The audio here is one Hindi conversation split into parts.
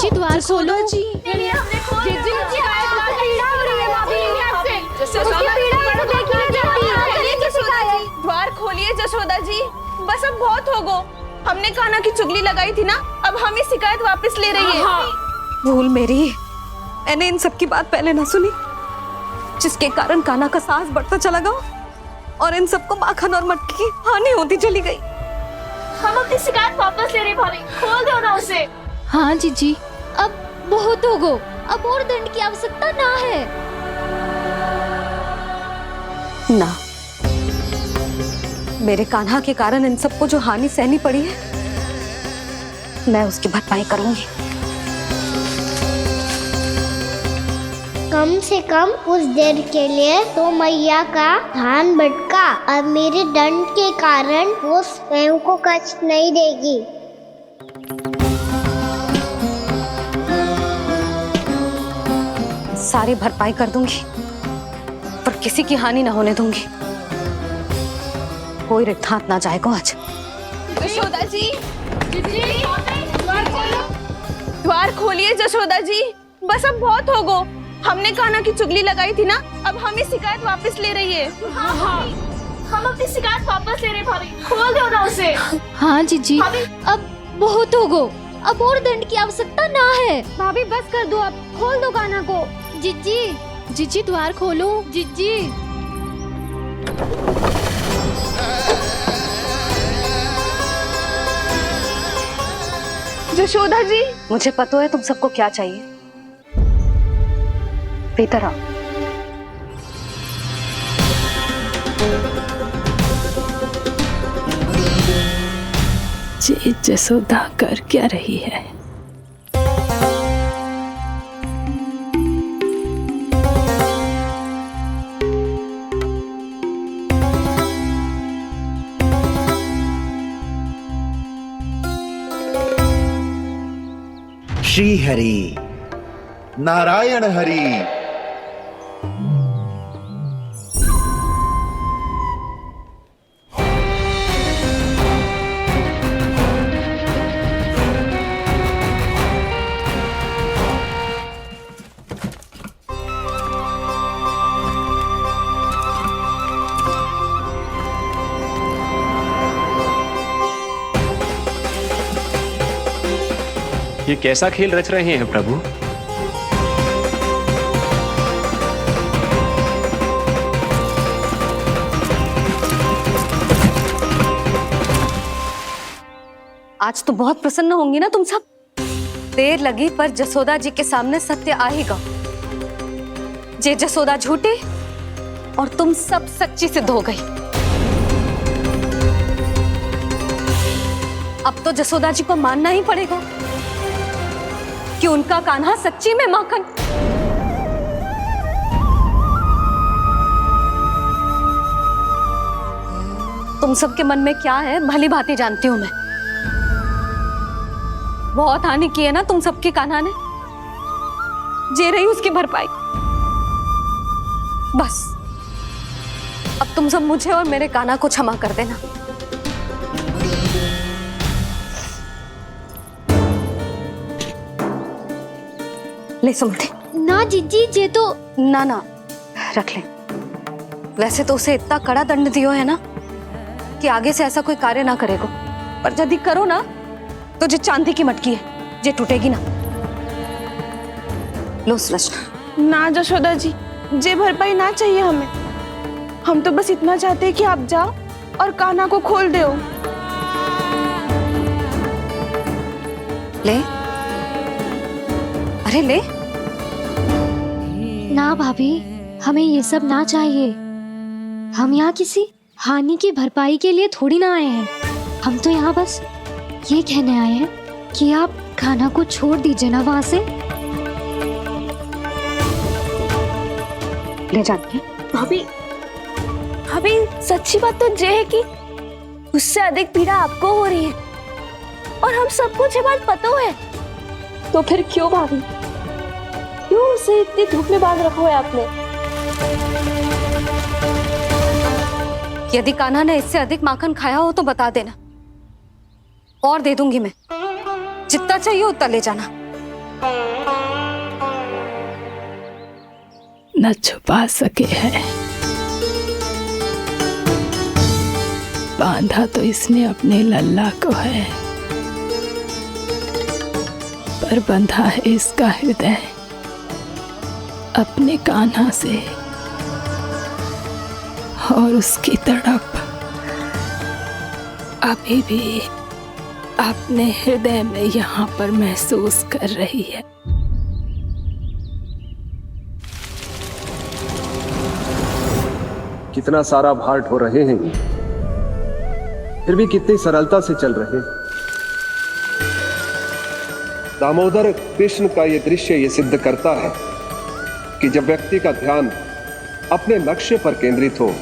जीजी द्वार खोलो। जी हमने खोल जीजी पीड़ा हो रही है भाभी, उसकी पीड़ा है, देखिए जल्दी द्वार खोलिए जशोदा जी, बस अब बहुत हो गो। हमने कान्हा की चुगली लगाई थी ना, अब हम ये शिकायत वापस ले रही है। भूल मेरी, मैंने इन सब की बात पहले ना सुनी, जिसके कारण कान्हा का साहस बढ़ता चला गया और इन सबको माखन और मटकी की हानि होती चली गई। हम अपनी शिकायत वापस ले रहे भाभी, खोल दो ना उसे। हाँ जीजी, अब बहुत हो गो, अब और दंड की आवश्यकता ना है। ना, मेरे कान्हा के कारण इन सबको जो हानि सहनी पड़ी है, मैं उसकी भरपाई करूंगी। कम से कम कुछ देर के लिए तो मैया का ध्यान भटका, अब मेरे दंड के कारण वो स्वयं को कष्ट नहीं देगी। सारी भरपाई कर दूंगी, पर किसी की हानि ना होने दूंगी। कोई रिक्त हाथ ना जाएगा आज। जशोदा जी, द्वार खोलिए जशोदा जी, बस अब बहुत हो गो। हमने कान्हा की चुगली लगाई थी ना, अब हम ये शिकायत वापस ले रही है। हम अपनी शिकायत वापस ले रहे भाभी, खोल दो ना उसे। हाँ जीजी, अब बहुत हो गो, अब और दंड की आवश्यकता ना है। भाभी बस कर दो, अब खोल दो कान्हा को। जीजी द्वार खोलो। जीजी जशोदा जी, मुझे पता है तुम सबको क्या चाहिए। भीतर आओ। जी जसोदा कर क्या रही है? श्री हरि नारायण हरि। ये कैसा खेल रच रहे हैं प्रभु? आज तो बहुत प्रसन्न होंगी ना तुम सब। देर लगी पर जसोदा जी के सामने सत्य आएगा। जे जसोदा झूठी और तुम सब सच्ची सिद्ध हो गई। अब तो जसोदा जी को मानना ही पड़ेगा कि उनका कान्हा सच्ची में माखन। तुम सबके मन में क्या है भली भांति जानती हूं मैं। बहुत हानि की है ना तुम सबके कान्हा ने, जे रही उसकी भरपाई। बस अब तुम सब मुझे और मेरे कान्हा को क्षमा कर देना। ले सुमति। ना जीजी, जे तो ना रख ले। वैसे तो उसे इतना कड़ा दंड दियो है ना कि आगे से ऐसा कोई कार्य ना करेगा, पर यदि करो ना तो जो चांदी की मटकी है जे टूटेगी ना। लो सृष्टि। ना जशोदा जी, जे भरपाई ना चाहिए हमें। हम तो बस इतना चाहते हैं कि आप जाओ और कान्हा को खोल दो। ले, अरे ले। ना भाभी, हमें ये सब ना चाहिए। हम यहाँ किसी हानि की भरपाई के लिए थोड़ी ना आए हैं। हम तो यहाँ बस ये कहने आए हैं कि आप कान्हा को छोड़ दीजिए ना वहां से। ले जाके भाभी, भाभी सच्ची बात तो ये है कि उससे अधिक पीड़ा आपको हो रही है और हम सबको ये बात पता है। तो फिर क्यों भाभी, क्यों उसे इतनी धूप में बांध रखा है आपने? यदि कान्हा ने इससे अधिक माखन खाया हो तो बता देना, और दे दूंगी मैं। जितना चाहिए उतना ले जाना। न छुपा सके हैं। बांधा तो इसने अपने लल्ला को है, पर बंधा है इसका हृदय अपने कान्हा से, और उसकी तड़प अभी भी अपने हृदय में यहाँ पर महसूस कर रही है। कितना सारा भार ढो रहे हैं, फिर भी कितनी सरलता से चल रहे हैं। दामोदर कृष्ण का यह दृश्य ये सिद्ध करता है कि जब व्यक्ति का ध्यान अपने लक्ष्य पर केंद्रित हो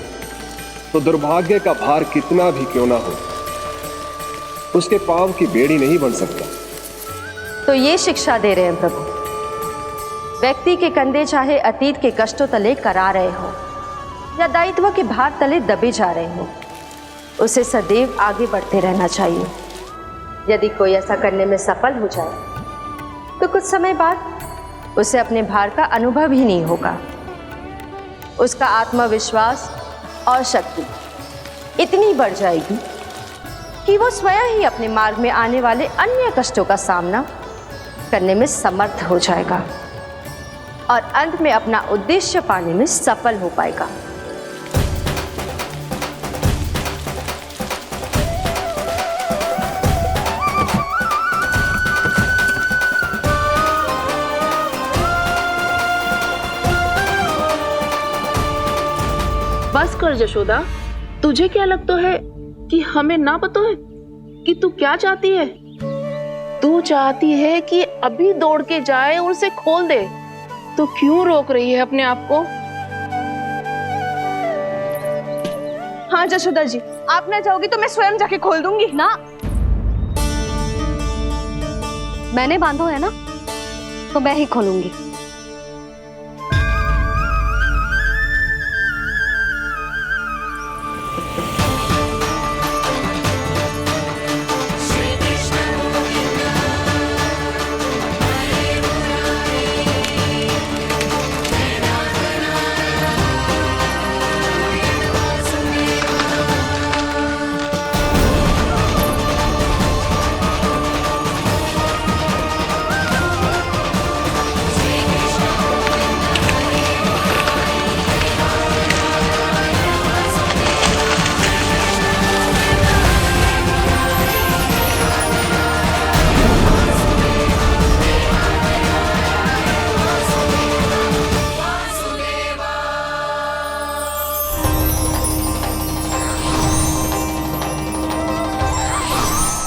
तो दुर्भाग्य का भार कितना भी क्यों ना हो, उसके पांव की बेड़ी नहीं बन सकता। तो ये शिक्षा दे रहे हैं प्रभु, व्यक्ति के कंधे चाहे अतीत के कष्टों तले करा रहे हो या दायित्व के भार तले दबे जा रहे हो, उसे सदैव आगे बढ़ते रहना चाहिए। यदि कोई ऐसा करने में सफल हो जाए तो कुछ समय बाद उसे अपने भार का अनुभव ही नहीं होगा। उसका आत्मविश्वास और शक्ति इतनी बढ़ जाएगी कि वो स्वयं ही अपने मार्ग में आने वाले अन्य कष्टों का सामना करने में समर्थ हो जाएगा और अंत में अपना उद्देश्य पाने में सफल हो पाएगा। बस कर जशोदा, तुझे क्या लगता है कि हमें ना पता है कि तू क्या चाहती है? तू चाहती है कि अभी दौड़ के जाए और उसे खोल दे, तो क्यों रोक रही है अपने आप को? हाँ जशोदा जी, आप ना चाहोगी तो मैं स्वयं जाके खोल दूंगी ना, मैंने बांधो है ना, तो मैं ही खोलूंगी।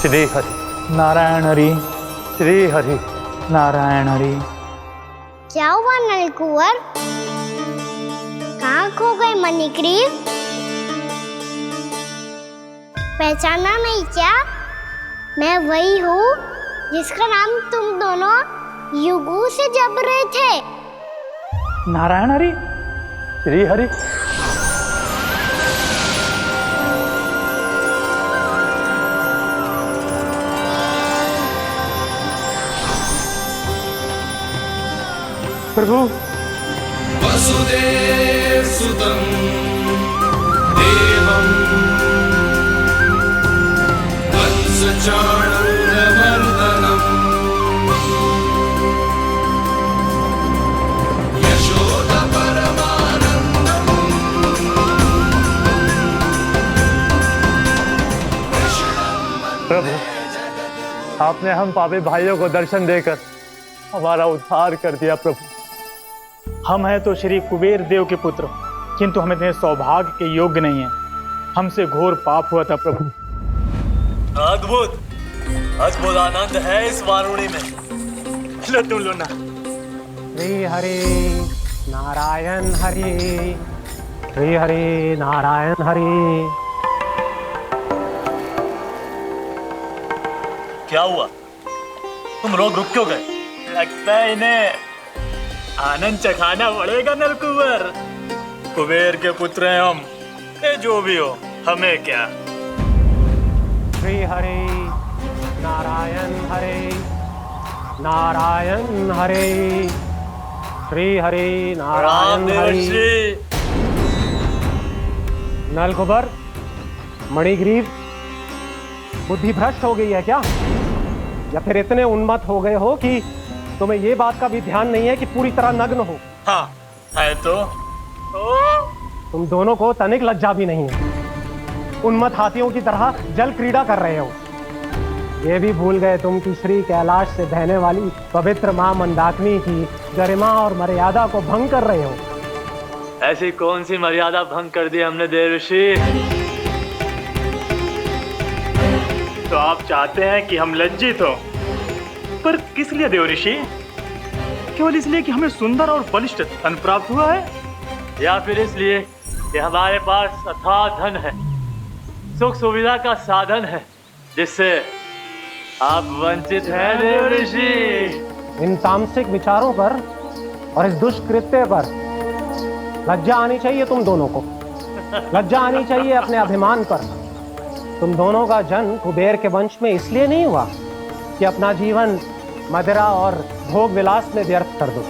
श्री हरि नारायण हरि, श्री हरि नारायण हरि। क्या हुआ नलकुंवर? कहाँ खो गए मणिग्रीव? पहचाना नहीं क्या? मैं वही हूँ जिसका नाम तुम दोनों युगों से जप रहे थे। नारायण हरि, श्री हरि। प्रभु वसुदेव सुतं देवं वंशचाणूरमर्दनम् यशोदा परमानन्दम् प्रभु, आपने हम पापी भाइयों को दर्शन देकर हमारा उद्धार कर दिया। प्रभु, हम हैं तो श्री कुबेर देव के पुत्र, किंतु हम इतने सौभाग्य के योग्य नहीं हैं। हमसे घोर पाप हुआ था प्रभु। अद्भुत अद्भुत आनंद है इस वारुणी में। लो तुम लो ना। श्री हरि नारायण हरि, श्री हरि नारायण हरि। क्या हुआ? तुम रुक क्यों गए? लगता है इन्हें आनंद चखाना पड़ेगा नलकुंवर। कुबेर के पुत्र हैं हम, जो भी हो हमें क्या। श्री हरि नारायण हरि, नारायण हरे, श्री हरि नारायण हरि। नलकुबर, मणिग्रीव, बुद्धि भ्रष्ट हो गई है क्या? या फिर इतने उन्मत्त हो गए हो कि तुम्हें ये बात का भी ध्यान नहीं है कि पूरी तरह नग्न हो? हाँ है तो तुम दोनों को तनिक लज्जा भी नहीं है। उन्मत्त हाथियों की तरह जल क्रीड़ा कर रहे हो। ये भी भूल गए तुम कि श्री कैलाश से बहने वाली पवित्र मां मंदाकिनी की गरिमा और मर्यादा को भंग कर रहे हो। ऐसी कौन सी मर्यादा भंग कर दी हमने देव ऋषि? तो आप चाहते हैं कि हम लज्जित हो, पर किस लिए देव ऋषि? केवल इसलिए कि हमें सुंदर और बलिष्ठ धन प्राप्त हुआ है, या फिर इसलिए कि हमारे पास अथाह धन है, सुख सुविधा का साधन है, जिससे आप वंचित हैं देव ऋषि? इन तामसिक विचारों पर और इस दुष्कृत्य पर लज्जा आनी चाहिए तुम दोनों को। लज्जा आनी चाहिए अपने अभिमान पर। तुम दोनों का जन्म कुबेर के वंश में इसलिए नहीं हुआ कि अपना जीवन मदिरा और भोग विलास में व्यर्थ कर दो।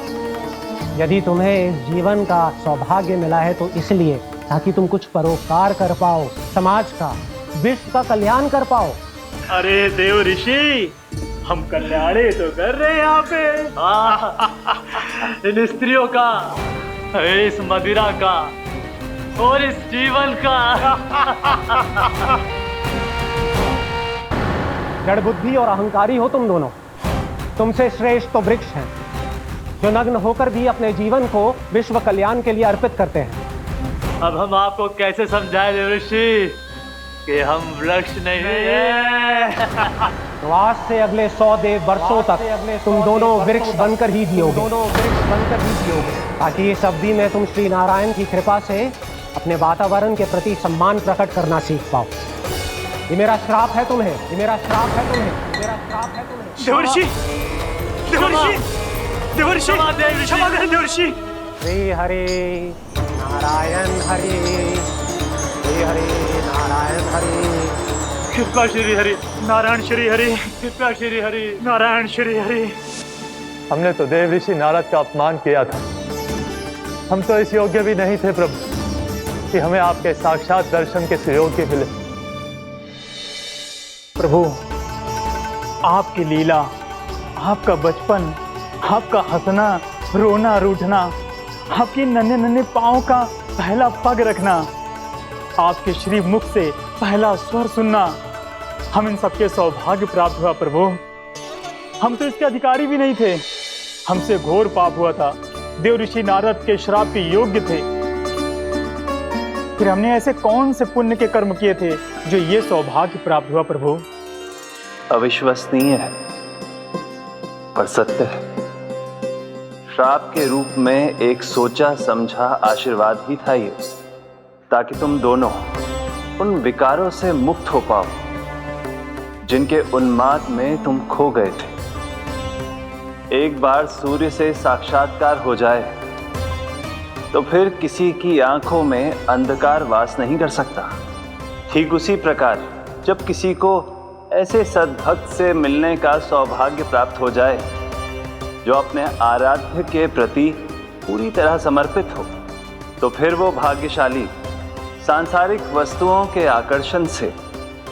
यदि तुम्हें इस जीवन का सौभाग्य मिला है तो इसलिए ताकि तुम कुछ परोपकार कर पाओ, समाज का, विश्व का कल्याण कर पाओ। अरे देव ऋषि, हम कल्याणी तो कर रहे हैं यहाँ पे। इन स्त्रियों का, इस मदिरा का और इस जीवन का। जड़ बुद्धि और अहंकारी हो तुम दोनों। तुमसे श्रेष्ठ तो वृक्ष हैं, जो नग्न होकर भी अपने जीवन को विश्व कल्याण के लिए अर्पित करते हैं। अब हम आपको कैसे समझाएं देव ऋषि कि हम वृक्ष नहीं हैं? तो आज से अगले 100 वर्षों तक तुम दोनों वृक्ष बनकर ही जियोगे। ताकि इस अवधि में तुम श्री नारायण की कृपा से अपने वातावरण के प्रति सम्मान प्रकट करना सीख पाओ। ये मेरा श्राप है तुम्हें, ये मेरा श्राप है तुम्हें, मेरा श्राप है तुम्हें। देवर्षि, देवर्षि, देवर्षि, क्षमा करें देवर्षि। श्री हरि नारायण हरि, श्री हरि नारायण हरि। कृपा श्री हरि नारायण, श्री हरि कृपा, श्री हरि नारायण, श्री हरि। हमने तो देव ऋषि नारद का अपमान किया था। हम तो इस योग्य भी नहीं थे प्रभु कि हमें आपके साक्षात दर्शन के सुयोग्य मिले। प्रभु, आपकी लीला, आपका बचपन, आपका हंसना, रोना, रूठना, आपके नन्हे नन्हे पाँव का पहला पग रखना, आपके श्री मुख से पहला स्वर सुनना, हम इन सबके सौभाग्य प्राप्त हुआ प्रभु। हम तो इसके अधिकारी भी नहीं थे। हमसे घोर पाप हुआ था, देव ऋषि नारद के श्राप के योग्य थे। फिर हमने ऐसे कौन से पुण्य के कर्म किए थे जो ये सौभाग्य प्राप्त हुआ प्रभु? अविश्वसनीय है पर सत्य है। श्राप के रूप में एक सोचा समझा आशीर्वाद ही था ये, ताकि तुम दोनों उन विकारों से मुक्त हो पाओ जिनके उन्माद में तुम खो गए थे। एक बार सूर्य से साक्षात्कार हो जाए तो फिर किसी की आंखों में अंधकार वास नहीं कर सकता। ठीक उसी प्रकार जब किसी को ऐसे सद्भक्त से मिलने का सौभाग्य प्राप्त हो जाए जो अपने आराध्य के प्रति पूरी तरह समर्पित हो, तो फिर वो भाग्यशाली सांसारिक वस्तुओं के आकर्षण से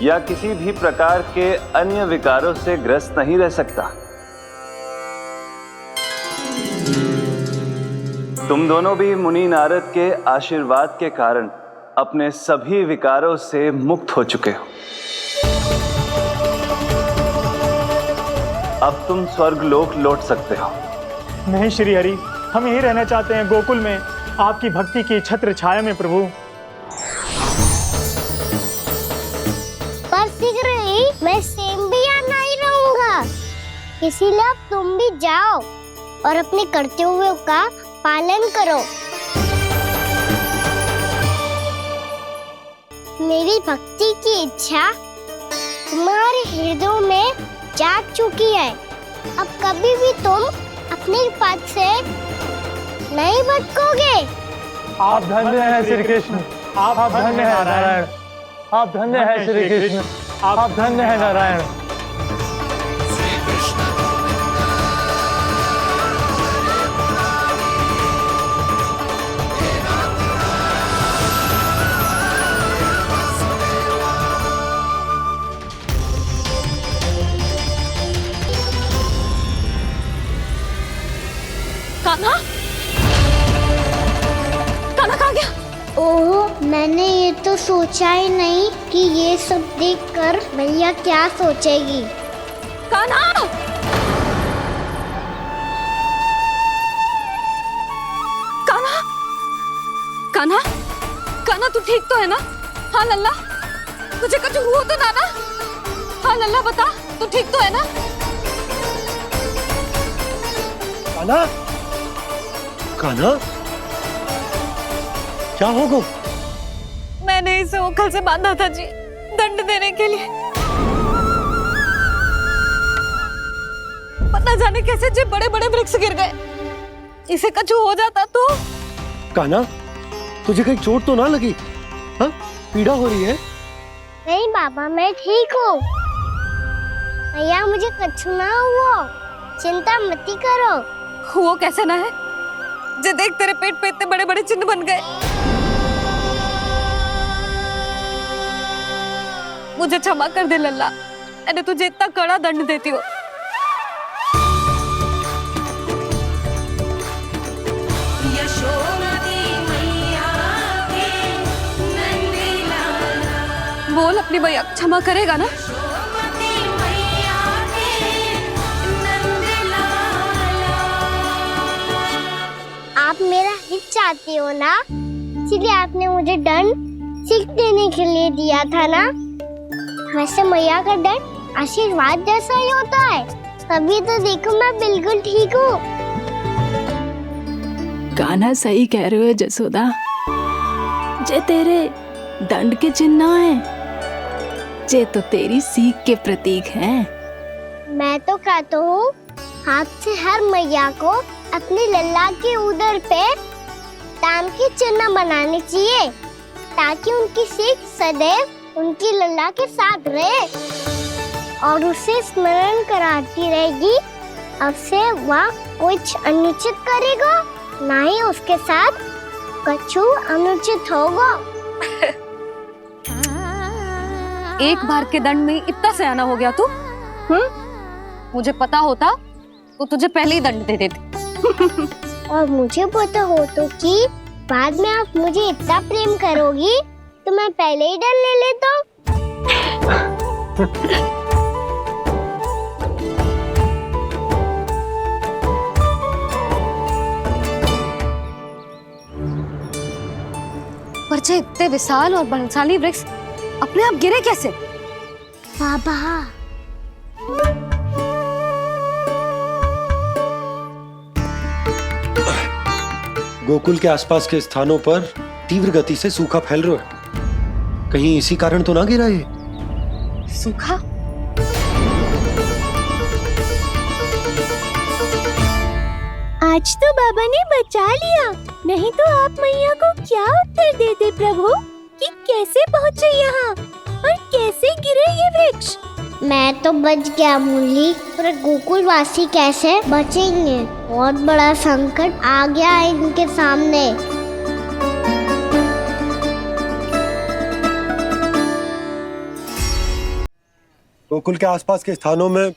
या किसी भी प्रकार के अन्य विकारों से ग्रस्त नहीं रह सकता। तुम दोनों भी मुनि नारद के आशीर्वाद के कारण अपने सभी विकारों से मुक्त हो चुके हो। अब तुम स्वर्गलोक लौट सकते हो। नहीं श्री हरि, हम यहीं रहना चाहते हैं, गोकुल में, आपकी भक्ति की छत्र छाया में प्रभु। पर शीघ्र ही मैं सेम्बिया नहीं रहूंगा, इसीलिए अब तुम भी जाओ और अपने कर्तव्यों का पालन करो। मेरी भक्ति की इच्छा तुम्हारे हृदय में जाग चुकी है। अब कभी भी तुम अपने पद से नहीं भटकोगे। आप धन्य हैं श्री कृष्ण, आप धन्य हैं नारायण, आप धन्य हैं श्री कृष्ण, आप धन्य हैं नारायण। श्री कृष्ण गोविंद कान्हा, कान्हा कहाँ गया? ओह, मैंने ये तो सोचा ही नहीं कि ये सब देखकर भैया क्या सोचेगी। कान्हा, कान्हा, कान्हा, कान्हा तू ठीक तो है ना? हाँ लल्ला, तुझे कुछ हुआ तो ना? हाँ लल्ला बता, तू ठीक तो है ना? कान्हा, कान्हा, क्या होगा? मैंने इसे ओखल से बांधा था जी, दंड देने के लिए। पता जाने कैसे जे बड़े बड़े वृक्ष गिर गए। इसे कुछ हो जाता तो? कान्हा, तुझे कहीं चोट तो ना लगी? हाँ, पीड़ा हो रही है? नहीं बाबा, मैं ठीक हूँ। भैया मुझे कुछ ना हुआ, चिंता मत करो। वो कैसे ना है? जे देख तेरे पेट पे इतने बड़े बड़े चिन्ह बन गए। मुझे क्षमा कर दे लल्ला, मैंने तुझे इतना कड़ा दंड देती हूँ। बोल अपनी भैया क्षमा करेगा ना? आप मेरा हित चाहते हो ना, इसलिए आपने मुझे दंड सीख देने के लिए दिया था ना। वैसे मैया का दंड आशीर्वाद जैसा ही होता है, तभी तो देखो मैं बिल्कुल ठीक हूँ। कान्हा सही कह रहे हो जसोदा, जे तेरे दंड के चिन्ह है, जे तो तेरी सीख के प्रतीक हैं। मैं तो कहता हूँ हाथ से हर मैया को अपनी लल्ला के उदर पे ताम के चिन्ह बनाने चाहिए, ताकि उनकी सीख सदैव उनकी लल्ला के साथ रहे और उसे स्मरण कराती रहेगी। अब से वह कुछ अनुचित करेगा, ना ही उसके साथ कुछ अनुचित होगा। एक बार के दंड में इतना सयाना हो गया तू? मुझे पता होता तो तुझे पहले ही दंड दे देती। और मुझे पता हो तो कि बाद में आप मुझे इतना प्रेम करोगी तो मैं पहले ही दंड ले लेता हूँ। पर जे इतने विशाल और बलशाली वृक्ष अपने आप गिरे कैसे? बाबा, गोकुल के आसपास के स्थानों पर तीव्र गति से सूखा फैल रहा है। कहीं इसी कारण तो ना गिरा ये? सूखा? आज तो बाबा ने बचा लिया, नहीं तो आप मैया को क्या उत्तर देते प्रभु कि कैसे पहुँचे यहाँ और कैसे गिरे ये वृक्ष। मैं तो बच गया मुरली, पर गोकुल वासी कैसे बचेंगे? बहुत बड़ा संकट आ गया है इनके सामने। गोकुल के आसपास के स्थानों में,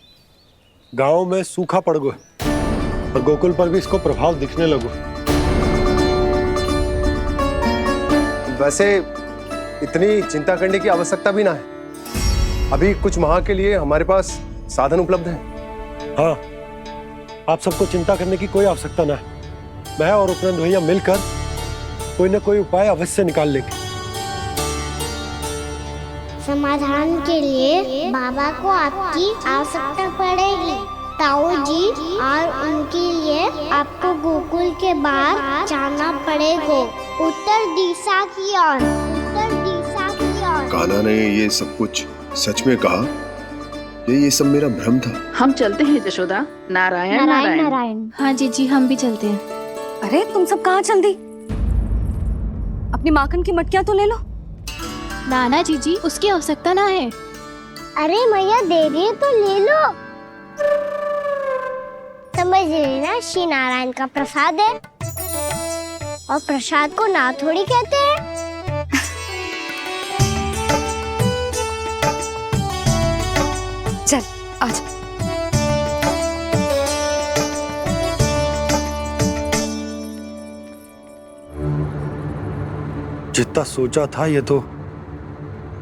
गांवों में सूखा पड़ गया और गोकुल पर भी इसको प्रभाव दिखने लगा। वैसे इतनी चिंता करने की आवश्यकता भी ना है। अभी कुछ माह के लिए हमारे पास साधन उपलब्ध है। हाँ, आप सबको चिंता करने की कोई आवश्यकता ना है। मैं और उपनंद भैया मिलकर कोई न कोई उपाय अवश्य निकाल लेंगे। समाधान के लिए बाबा को आपकी आवश्यकता पड़ेगी। ताऊ जी और उनके लिए आपको गोकुल के बाहर जाना पड़ेगा, उत्तर दिशा की ओर। उत्तर दिशा की ओर। कान्हा ने ये सब कुछ सच में कहा? ये सब मेरा भ्रम था? हम चलते हैं जशोदा। नारायण नारायण नारायण। हाँ जीजी, हम भी चलते हैं। अरे तुम सब कहाँ चल दी? अपनी माखन की मटकियां तो ले लो। नाना जीजी, उसकी आवश्यकता ना है। अरे मैया दे रही है तो ले लो। समझ लेना, श्री नारायण का प्रसाद है और प्रसाद को ना थोड़ी कहते हैं। चल आज। जितना सोचा था ये तो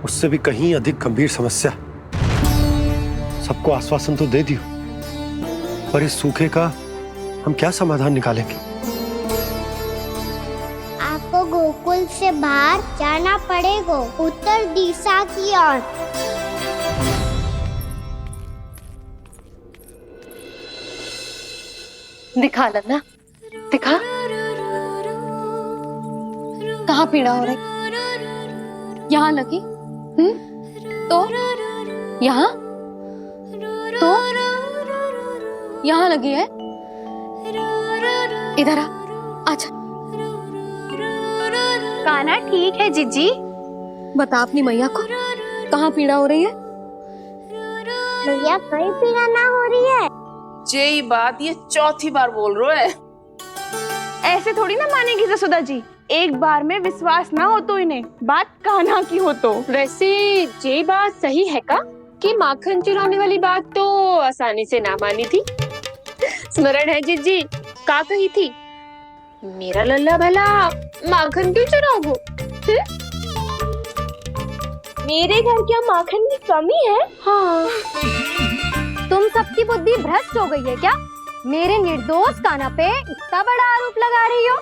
उससे भी कहीं अधिक गंभीर समस्या। सबको आश्वासन तो दे दियो, पर इस सूखे का हम क्या समाधान निकालेंगे? आपको गोकुल से बाहर जाना पड़ेगा, उत्तर दिशा की ओर। दिखा लल्ला, दिखा। कहाँ पीड़ा हो रही? यहाँ लगी? तो यहाँ? तो यहाँ लगी है? इधर आ, आजा। कान्हा ठीक है जीजी। बता अपनी मैया को कहाँ पीड़ा हो रही है? भैया कहीं पीड़ा ना हो रही है। यही बात ये चौथी बार बोल रहे है। ऐसे थोड़ी ना मानेगी जसोदा जी, एक बार में विश्वास ना हो तो इन्हें, बात कान्हा की हो तो। वैसे ये बात सही है का कि माखन चुराने वाली बात तो आसानी से ना मानी थी। स्मरण है जीजी का कही थी, मेरा लल्ला भला माखन क्यों चुराओगे? मेरे घर क्या माखन की कमी है? हाँ। तुम सबकी बुद्धि भ्रष्ट हो गई है क्या? मेरे निर्दोष कान्हा पे इतना बड़ा आरोप लगा रही हो?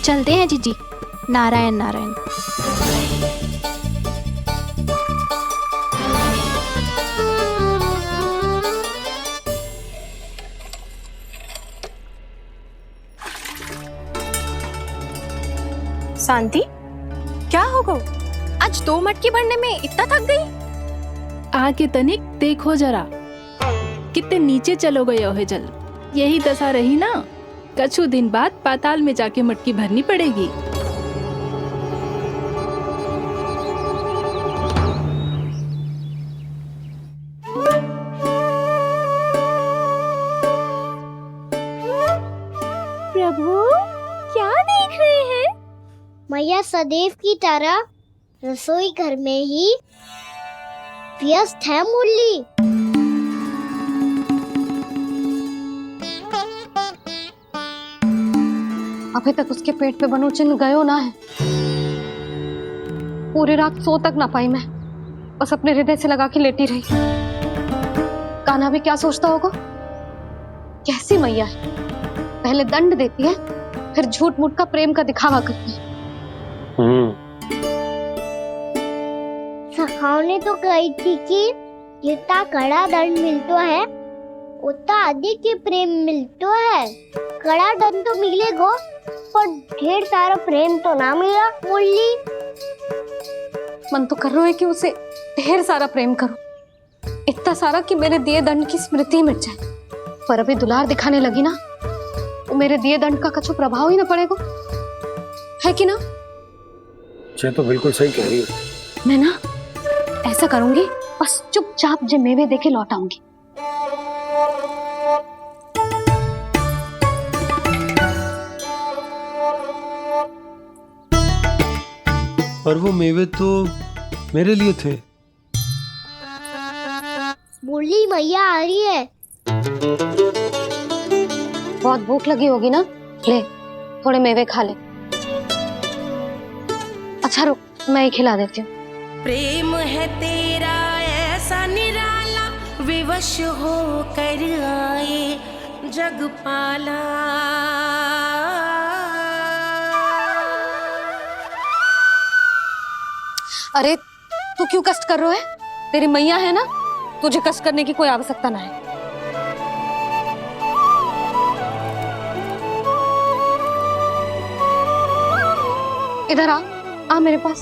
चलते हैं जीजी। नारायण नारायण। शांति, क्या हो गो? आज 2 मटकी भरने में इतना थक गई? आके तनिक देखो जरा, कितने नीचे चलो गए हो जल। यही दशा रही ना, कछु दिन बाद पाताल में जाके मटकी भरनी पड़ेगी। प्रभु क्या देख रहे हैं? मैया सदैव की तरह रसोई घर में ही व्यस्त है मुरली। अभी तक उसके पेट पे बनो चिन्ह गयो ना है। पूरी रात सो तक ना पाई मैं, बस अपने हृदय से लगा के लेटी रही। कान्हा भी क्या सोचता होगा? कैसी मैया है, पहले दंड देती है, फिर झूठ मूठ का प्रेम का दिखावा करती है। सखाओ ने तो कही थी कि जितना कड़ा दंड मिलता है उतना अधिक ही प्रेम मिलता है। कड़ा दंड तो मिलेगा पर ढेर सारा प्रेम तो ना मिला मुरली। मन तो कर रहा है कि उसे ढेर सारा प्रेम करूं, इतना सारा कि मेरे दिए दंड की स्मृति मिट जाए। पर अभी दुलार दिखाने लगी ना, वो मेरे दिए दंड का कछु प्रभाव ही ना पड़ेगा, है कि ना? ये तो बिल्कुल सही कह रही हो। मैं ना ऐसा करूंगी, बस चुपचाप जे मेवे देके लौट आऊंगी। पर वो मेवे तो मेरे लिए थे। मुरली मैया आ रही है। बहुत भूख लगी होगी ना, ले थोड़े मेवे खा ले। अच्छा रुक, मैं ही खिला देती हूँ। प्रेम है तेरा ऐसा निराला, विवश हो कर आए जगपाला। अरे तू क्यों कष्ट कर रहा है? तेरी मैया है ना, तुझे कष्ट करने की कोई आवश्यकता ना है। इधर आ मेरे पास।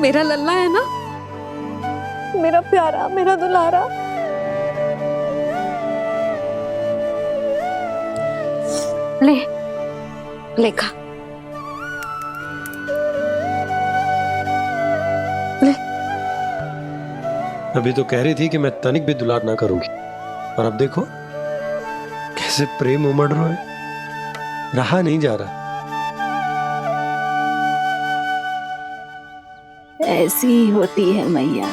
मेरा लल्ला है ना, मेरा प्यारा, मेरा दुलारा। ले ले खा, ले। अभी तो कह रही थी कि मैं तनिक भी दुलार ना करूंगी, और अब देखो कैसे प्रेम उमड़ रहा है, रहा नहीं जा रहा। ऐसी ही होती है मैया,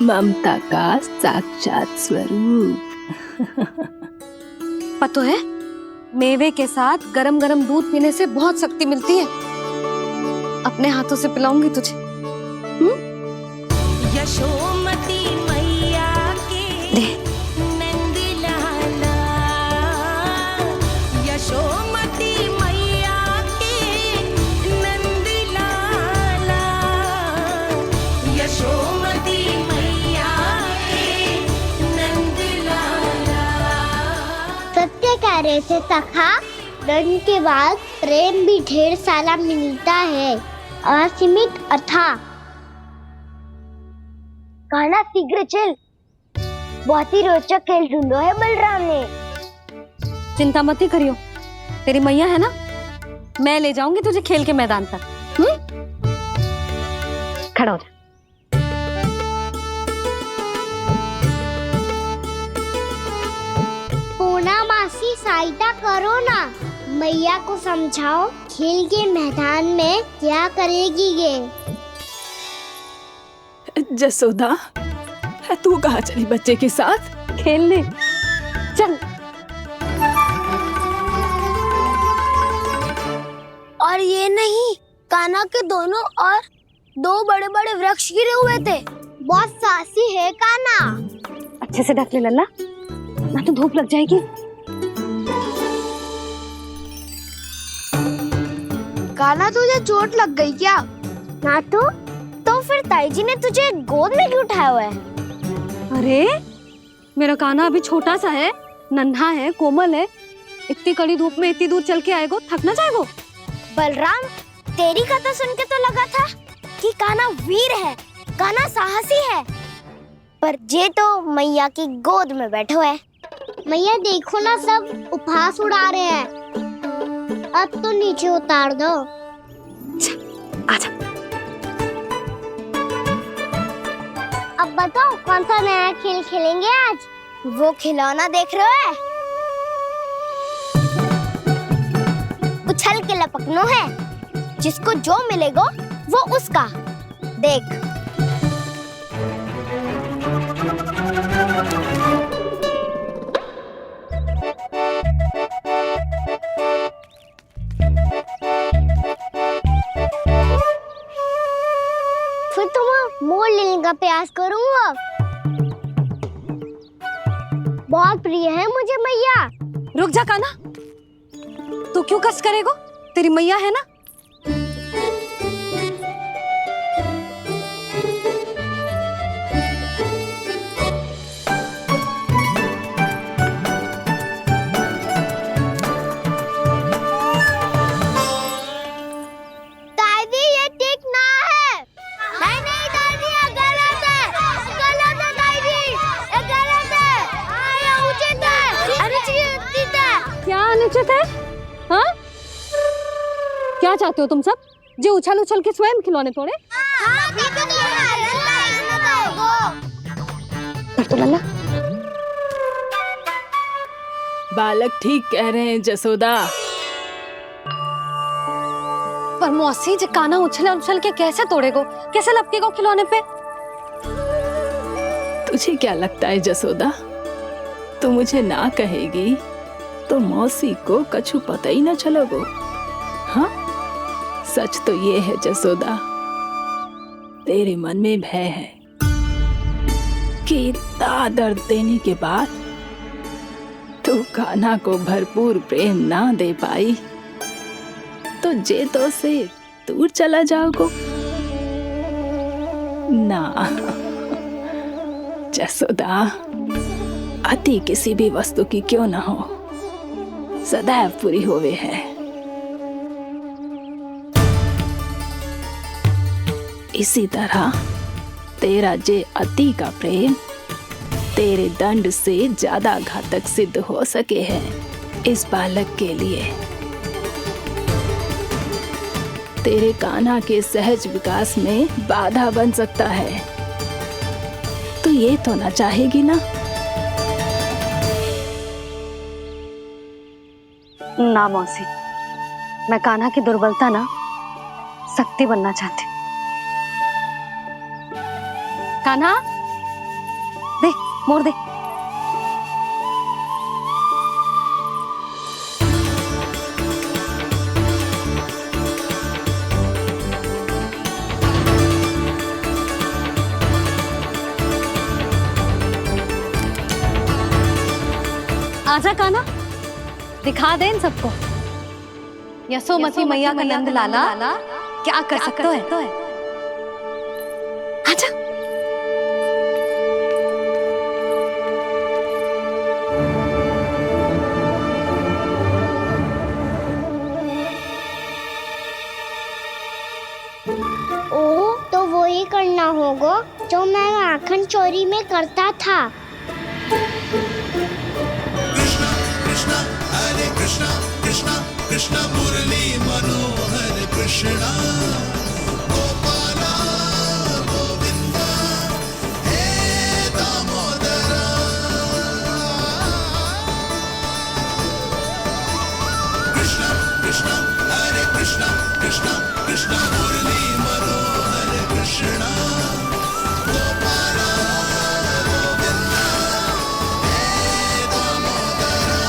ममता का साक्षात स्वरूप। पता है, मेवे के साथ गरम गरम दूध पीने से बहुत शक्ति मिलती है। अपने हाथों से पिलाऊंगी तुझे। यशोमती मैया के नंद लाला, यशोमती मैया के नंद लाला, यशोमती मैया के नंद लाला। सत्य कह रहे थे सखा, दंड के बाद प्रेम भी ढेर सारा मिलता है, असीमित अथाह। कान्हा शीघ्र चल, बहुत ही रोचक खेल ढूंढो है बलराम ने। चिंता मत ही करियो, तेरी मैया है ना, मैं ले जाऊंगी तुझे खेल के मैदान तक। खड़ा हो जा। पूना मासी सहायता करो ना, मैया को समझाओ खेल के मैदान में क्या करेगी ये। जसोदा, तू कहाँ चली बच्चे के साथ? खेलने चल। और ये नहीं, कान्हा के दोनों और दो बड़े बड़े वृक्ष गिरे हुए थे। बहुत साहसी है कान्हा। अच्छे से ढक ले लल्ला, ना तो धूप लग जाएगी। कान्हा तुझे चोट लग गई क्या? ना तो फिर ताई जी ने तुझे गोद में क्यों उठाया हुआ है? अरे मेरा कान्हा अभी छोटा सा है, नन्हा है, कोमल है। इतनी कड़ी धूप में इतनी दूर चल के आएगो, थक ना जाएगो। बलराम, तेरी कथा सुन के तो लगा था कि कान्हा वीर है, कान्हा साहसी है, पर जे तो मैया की गोद में बैठो है। मैया देखो ना, सब उपहास उड़ा रहे हैं। अब तो नीचे उतार दो। आजा। अब बताओ कौन सा नया खेल खेलेंगे आज? वो खिलौना देख रहे हो? उछल के लपकनो है, जिसको जो मिलेगा वो उसका। देख, फिर तुम मोड़ लेने का प्रयास करूंगा। बहुत प्रिय है मुझे मैया। रुक जा कान्हा, तू क्यों कष्ट करेगो? तेरी मैया है ना। दादी, ये ठीक ना है। नहीं नहीं दादी, ये गलत है। गलत है दादी, ये गलत है। ये उचित है, अनुचित है। क्या अनुचित है? हाँ? क्या चाहते हो तुम सब? जो उछल उछल के स्वयं खिलौने तोड़े? तो लल्ला, बालक ठीक कह रहे हैं जसोदा। पर मौसी, जो कान्हा उछल उछल के कैसे तोड़ेगो, कैसे लपकेगो खिलौने पे? तुझे क्या लगता है जसोदा, तू मुझे ना कहेगी तो मौसी को कछु पता ही ना चलोगो। हाँ, सच तो ये है जसोदा, तेरे मन में भय है कि इतना दर्द देने के बाद तू कान्हा को भरपूर प्रेम ना दे पाई तो जेतो से दूर चला जाओगो ना। जसोदा, अति किसी भी वस्तु की क्यों ना हो, सदैव पूरी होवे है। इसी तरह तेरा जे अति का प्रेम तेरे दंड से ज्यादा घातक सिद्ध हो सके है इस बालक के लिए। तेरे कान्हा के सहज विकास में बाधा बन सकता है, तो ये तो ना चाहेगी ना? ना मौसी, मैं कान्हा की दुर्बलता ना शक्ति बनना चाहती। कान्हा, दे मोड़ दे। आजा कान्हा, दिखा दे इन सबको यशोमती मैया का नंद लाला क्या कर सकता है। आजा। ओ तो वही करना होगा जो मैं माखन चोरी में करता था। कृष्णा कृष्णा कृष्णा मुरली मनोहर कृष्णा गोपाला गोविंदा हे दामोदरा। कृष्णा कृष्णा हरे कृष्णा कृष्णा कृष्णा मुरली मनोहर कृष्णा गोपाला गोविंदा हे दामोदरा।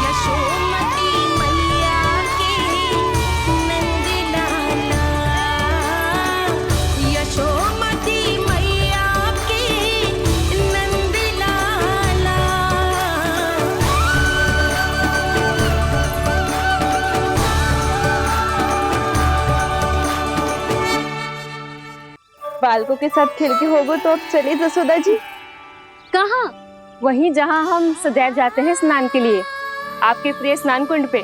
यशोमती मैया के नंद लाला, यशोमती मैया के नंद लाला। बालकों के साथ खेल के होगो तो अब चलिए जसोदा जी। कहाँ? वहीं जहाँ हम सदैव जाते हैं स्नान के लिए, आपके प्रिय स्नान कुंड पे।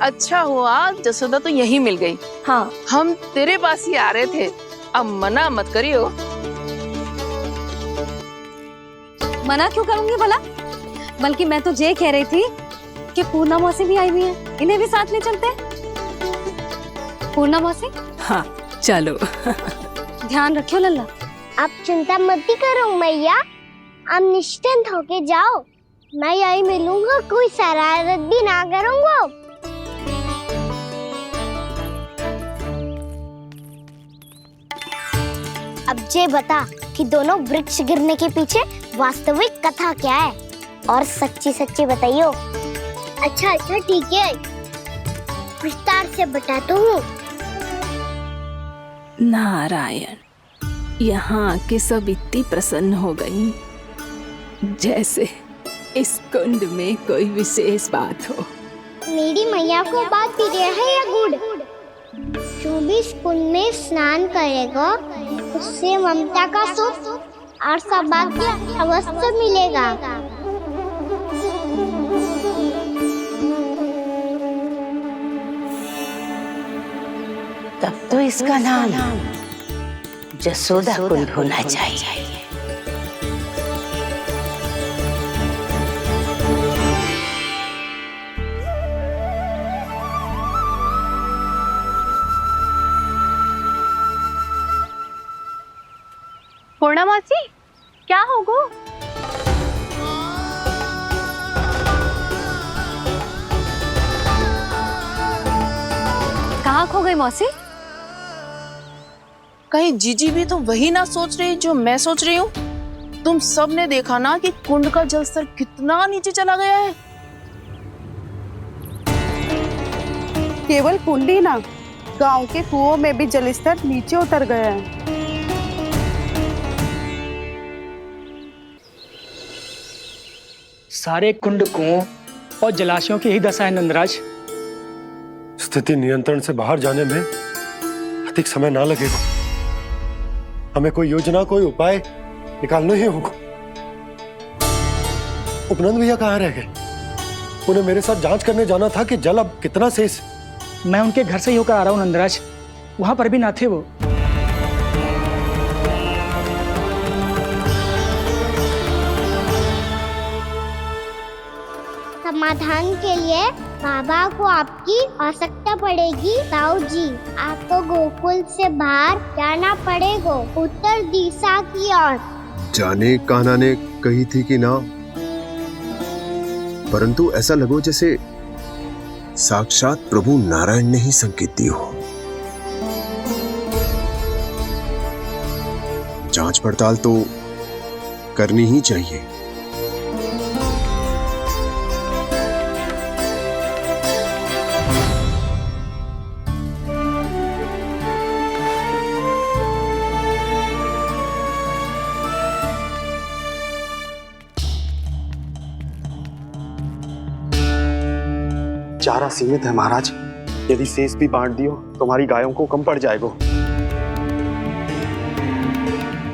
अच्छा हुआ जसोदा तो यहीं मिल गई। हाँ, हम तेरे पास ही आ रहे थे, अब मना मत करियो। मना क्यों करूंगी भला? बल्कि मैं तो ये कह रही थी कि पूर्णा मौसी भी आई हुई है, इन्हें भी साथ ले चलते हैं। पूर्णा मौसी, हाँ चलो। ध्यान रखियो लल्ला। आप चिंता मत करो मैया, आप निश्चिंत होके जाओ, मैं यही मिलूंगा, कोई शरारत भी ना करूंगा। अब ये बता कि दोनों वृक्ष गिरने के पीछे वास्तविक कथा क्या है, और सच्ची सच्ची बताइयो। अच्छा अच्छा ठीक है, विस्तार से बताता हूँ। नारायण, यहाँ के सब इतनी प्रसन्न हो गई जैसे इस कुंड में कोई विशेष बात हो। मेरी मैया को बात प्रिय है या गुड़? जो भी इस कुंड में स्नान करेगा उससे ममता का सुख और सौभाग्य अवश्य मिलेगा। तब तो इसका नाम जसोदा कुंड होना चाहिए। पूर्णा मौसी, क्या होगो? कहाँ खो गई मौसी? कहीं जीजी भी तो वही ना सोच रही जो मैं सोच रही हूँ। तुम सब ने देखा ना कि कुंड का जलस्तर कितना नीचे चला गया है। केवल कुंड ही ना, गांव के कुओं में भी जलस्तर नीचे उतर गया है। सारे कुंड, कुओं और जलाशयों की ही दशा है नंदराज। स्थिति नियंत्रण से बाहर जाने में अधिक समय ना लगेगा। हमें कोई योजना, कोई उपाय निकालना ही होगा। उपनंद भैया कहाँ रह गए? उन्हें मेरे साथ जांच करने जाना था कि जल अब कितना शेष। मैं उनके घर से ही होकर आ रहा हूँ नंदराज, वहां पर भी ना थे वो। समाधान के लिए बाबा को आपकी आवश्यकता पड़ेगी। ताऊ जी, आपको गोकुल से बाहर जाना पड़ेगा, उत्तर दिशा की ओर। जाने कान्हा ने कही थी कि ना, परंतु ऐसा लगो जैसे साक्षात प्रभु नारायण ने ही संकेत दी हो। जांच पड़ताल तो करनी ही चाहिए। चारा सीमित है महाराज, यदि शेष भी बांट दियो तो हमारी गायों को कम पड़ जाएगा।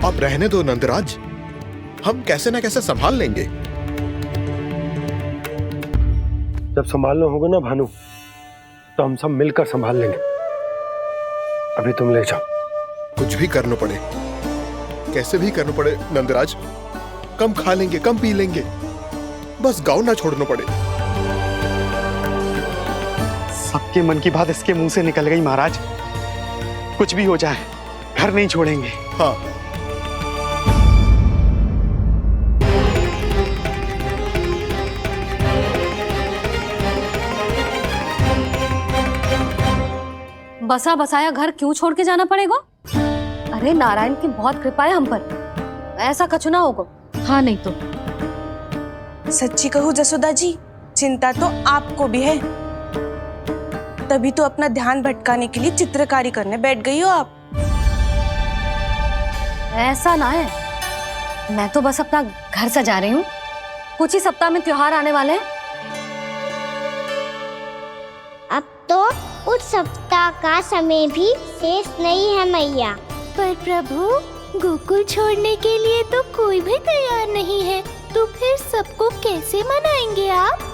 अब रहने दो नंदराज, हम कैसे न कैसे संभाल लेंगे। जब संभालना होगा ना भानु, तो हम सब मिलकर संभाल लेंगे। अभी तुम ले जाओ। कुछ भी करना पड़े, कैसे भी करना पड़े नंदराज, कम खा लेंगे, कम पी लेंगे, बस गांव ना छोड़ना पड़े। सबके मन की बात इसके मुंह से निकल गई महाराज। कुछ भी हो जाए, घर नहीं छोड़ेंगे। हाँ, बसा बसाया घर क्यों छोड़ के जाना पड़ेगा? अरे नारायण की बहुत कृपा है हम पर, ऐसा कछु ना होगा। हाँ नहीं तो सच्ची कहूँ जसोदा जी, चिंता तो आपको भी है, तभी तो अपना ध्यान भटकाने के लिए चित्रकारी करने बैठ गई हो आप। ऐसा ना है, मैं तो बस अपना घर सजा रही हूँ। कुछ ही सप्ताह में त्योहार आने वाले हैं। अब तो उस सप्ताह का समय भी शेष नहीं है मैया। पर प्रभु, गोकुल छोड़ने के लिए तो कोई भी तैयार नहीं है, तो फिर सबको कैसे मनाएंगे आप?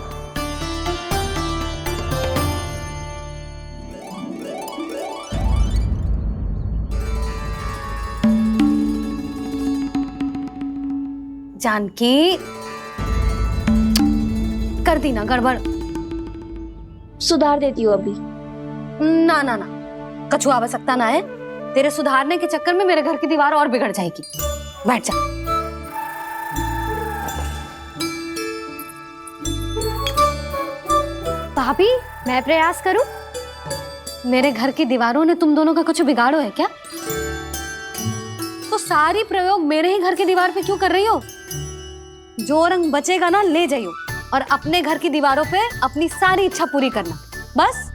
जानकी, कर दी ना गड़बड़। सुधार देती हूँ अभी। ना ना ना, कछु आवश्यकता ना है। तेरे सुधारने के चक्कर में मेरे घर की दीवार और बिगड़ जाएगी। बैठ जा। भाभी, मैं प्रयास करूं? मेरे घर की दीवारों ने तुम दोनों का कुछ बिगाड़ो है क्या? तो सारी प्रयोग मेरे ही घर की दीवार पे क्यों कर रही हो? जो रंग बचेगा ना ले जाइयो, और अपने घर की दीवारों पे अपनी सारी इच्छा पूरी करना, बस।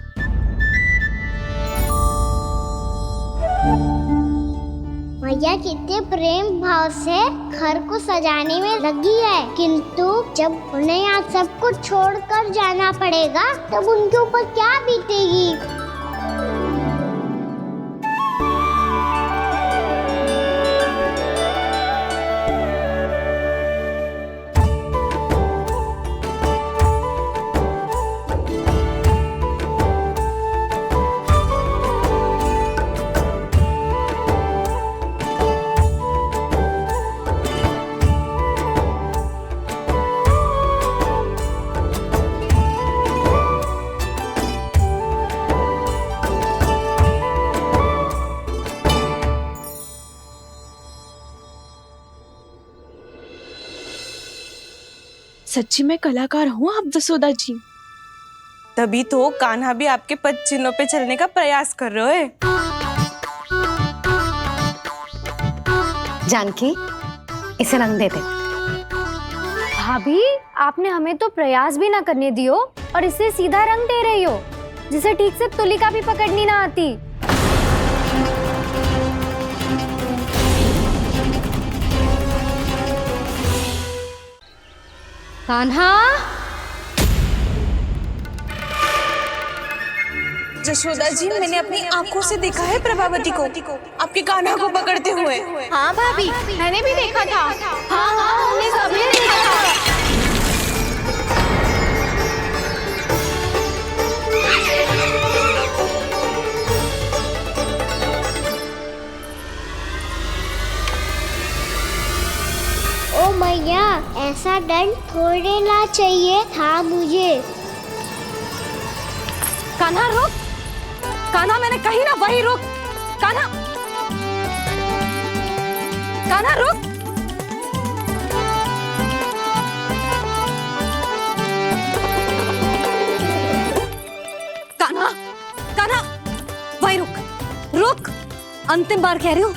मैया कितने प्रेम भाव से घर को सजाने में लगी है, किंतु जब उन्हें यहाँ सब कुछ छोड़कर जाना पड़ेगा तब उनके ऊपर क्या बीतेगी। सच्ची में कलाकार हूँ आप जसोदा जी, तभी तो कान्हा भी आपके पद चिन्हों पे चलने का प्रयास कर रहे हैं। जानकी, इसे रंग देते। भाभी, आपने हमें तो प्रयास भी ना करने दियो और इसे सीधा रंग दे रही हो, जिसे ठीक से तुलिका भी पकड़नी ना आती। कान्हा, जशोदा जी, मैंने अपनी आंखों से देखा है प्रभावती को आपके कान्हा को पकड़ते हुए। हाँ भाभी, मैंने भी देखा था। हाँ हाँ, हमने सबने देखा था। ओ मैया, ऐसा दंड थोड़े ना चाहिए था मुझे। कान्हा रुक, कान्हा मैंने कही ना वही रुक, कान्हा, कान्हा रुक। कान्हा, कान्हा वही रुक, रुक, अंतिम बार कह रही हूँ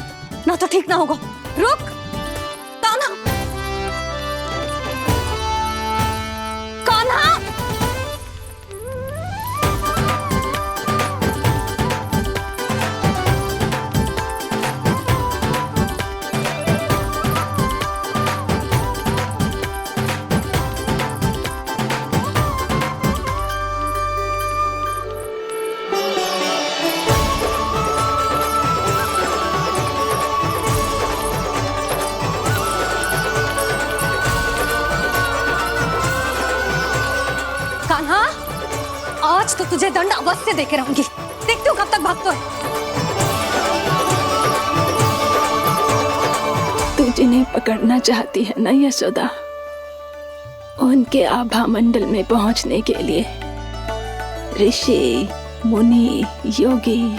ना तो ठीक ना होगा, रुक कान्हा, कान्हा। कान्हा, आज तो तुझे दंड अवश्य देके रहूंगी, देखती हूँ कब तक भागता है। तू जिन्हें पकड़ना चाहती है ना यशोदा, उनके आभा मंडल में पहुंचने के लिए ऋषि, मुनि, योगी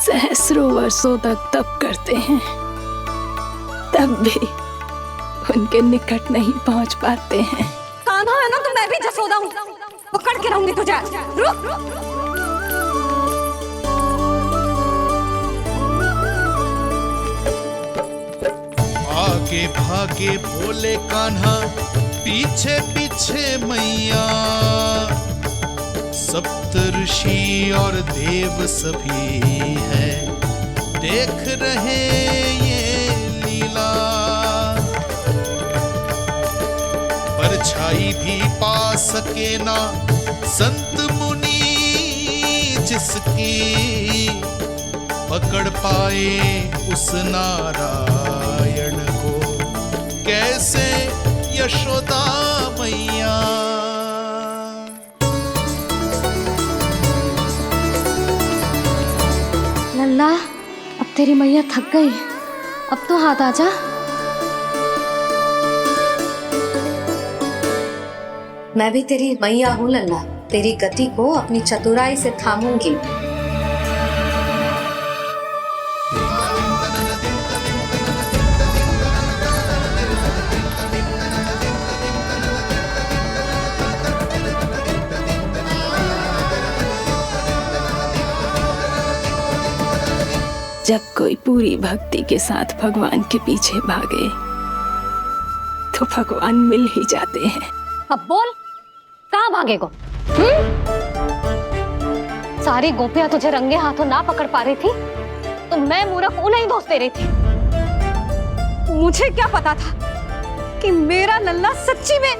सहस्रों वर्षों तक तप करते हैं, तब भी उनके निकट नहीं पहुंच पाते हैं। कान्हा है ना तो मैं भी जसोदा हूँ, पकड़ के रहूंगी तुझे। रुक, आगे भागे भोले कान्हा, पीछे पीछे मैया, सप्त ऋषि और देव सभी हैं, देख रहे ये लीला। परछाई भी पा सके ना संत मुनि जिसकी, पकड़ पाए उस नारायण को कैसे यशोदा मैया। लल्ला, अब तेरी मैया थक गई, अब तो हाथ आजा। मैं भी तेरी मैया हूँ लल्ला, तेरी गति को अपनी चतुराई से थामूंगी। जब कोई पूरी भक्ति के साथ भगवान के पीछे भागे तो भगवान मिल ही जाते हैं। अब बोल, कहाँ भागेगो? सारी गोपियां तुझे रंगे हाथों ना पकड़ पा रही थी तो मैं मूर्ख उन्हें ही दोष दे रही थी। मुझे क्या पता था कि मेरा लल्ला सच्ची में।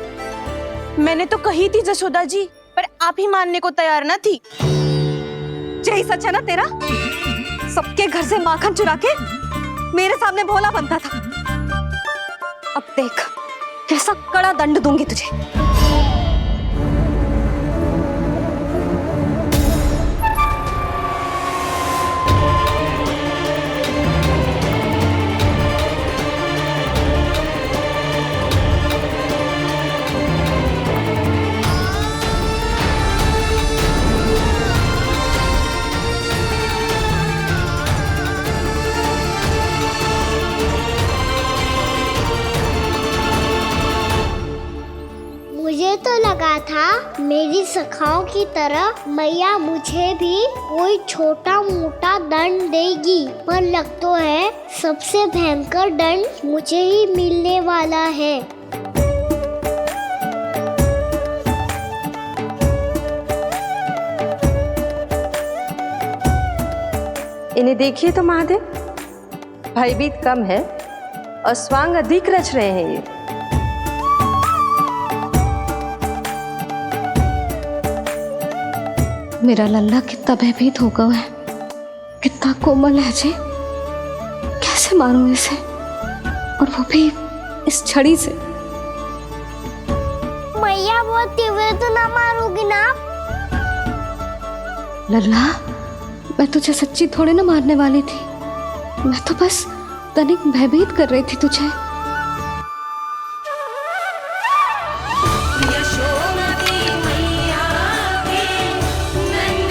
मैंने तो कही थी जसोदा जी, पर आप ही मानने को तैयार ना थी। यही सच है ना तेरा? सबके घर से माखन चुरा के मेरे सामने भोला बनता था। अब देख कैसा कड़ा दंड दूंगी तुझे। मुझे तो लगा था मेरी सखाओं की तरह मैया मुझे भी कोई छोटा मोटा दंड देगी, पर लग तो है सबसे भयंकर दंड मुझे ही मिलने वाला है। इन्हें देखिए तो महादेव, भयभीत कम है और स्वांग अधिक रच रहे हैं ये। मेरा लल्ला कितना भयभीत होगा है, कितना कोमल है जी। कैसे मारूं इसे, और वो भी इस छड़ी से। मैया बहुत तीव्र तो ना मारोगी ना? लल्ला, मैं तुझे सच्ची थोड़े ना मारने वाली थी, मैं तो बस तनिक भयभीत कर रही थी तुझे। यशोमती मैया के नंद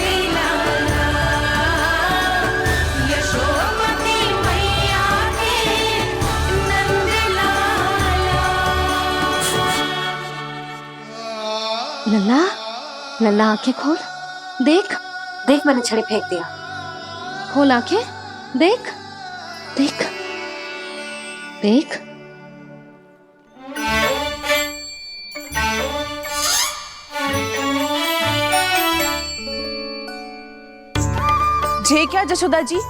लल्ला, लल्ला आंखें खोल, देख देख मैंने छड़ी फेंक दिया। खोल आंखें, देख देख देख। जे क्या जशोदा जी,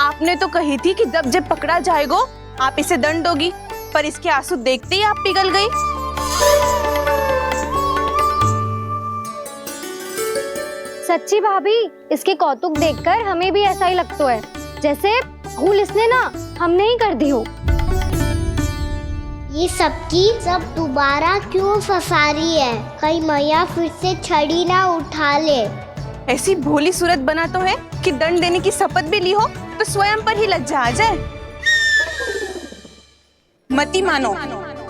आपने तो कही थी कि जब जब पकड़ा जाएगा आप इसे दंड दोगी, पर इसके आंसू देखते ही आप पिघल गई। सच्ची भाभी, इसके कौतुक देखकर हमें भी ऐसा ही लगता है जैसे भूल इसने ना हमने ही कर दी हो। ये सबकी सब दोबारा क्यों फंसा रही है? कहीं मैया फिर से छड़ी ना उठा ले। ऐसी भोली सूरत बना तो है कि दंड देने की शपथ भी ली हो तो स्वयं पर ही लज्जा आ जाए। मती मानो,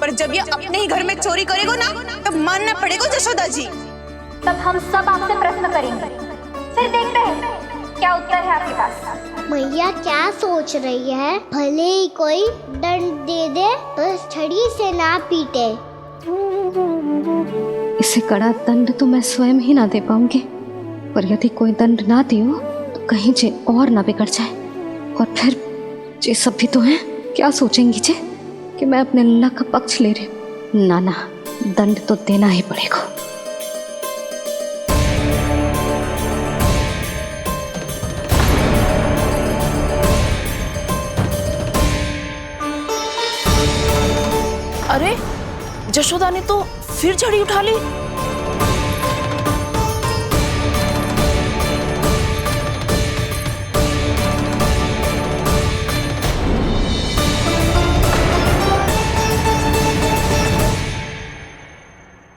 पर जब ये अपने ही घर में चोरी करेगो ना तब मानना पड़ेगा जशोदा जी। तब हम सब आपसे प्रश्न करेंगे, फिर देखते हैं क्या उत्तर है आपके पास। मैया क्या सोच रही है? भले ही कोई दंड दे दे तो छड़ी से ना पीटे। इसे कड़ा दंड तो मैं स्वयं ही ना दे पाऊंगी, पर यदि कोई दंड ना दियो तो कहीं जे और ना बिगड़ जाए, और फिर जे सब भी तो हैं, क्या सोचेंगी जे कि मैं अपने लल्ला का पक्ष ले रही हूँ। ना ना, दंड तो देना ही पड़ेगा। अरे जशोदा ने तो फिर छड़ी उठा ली।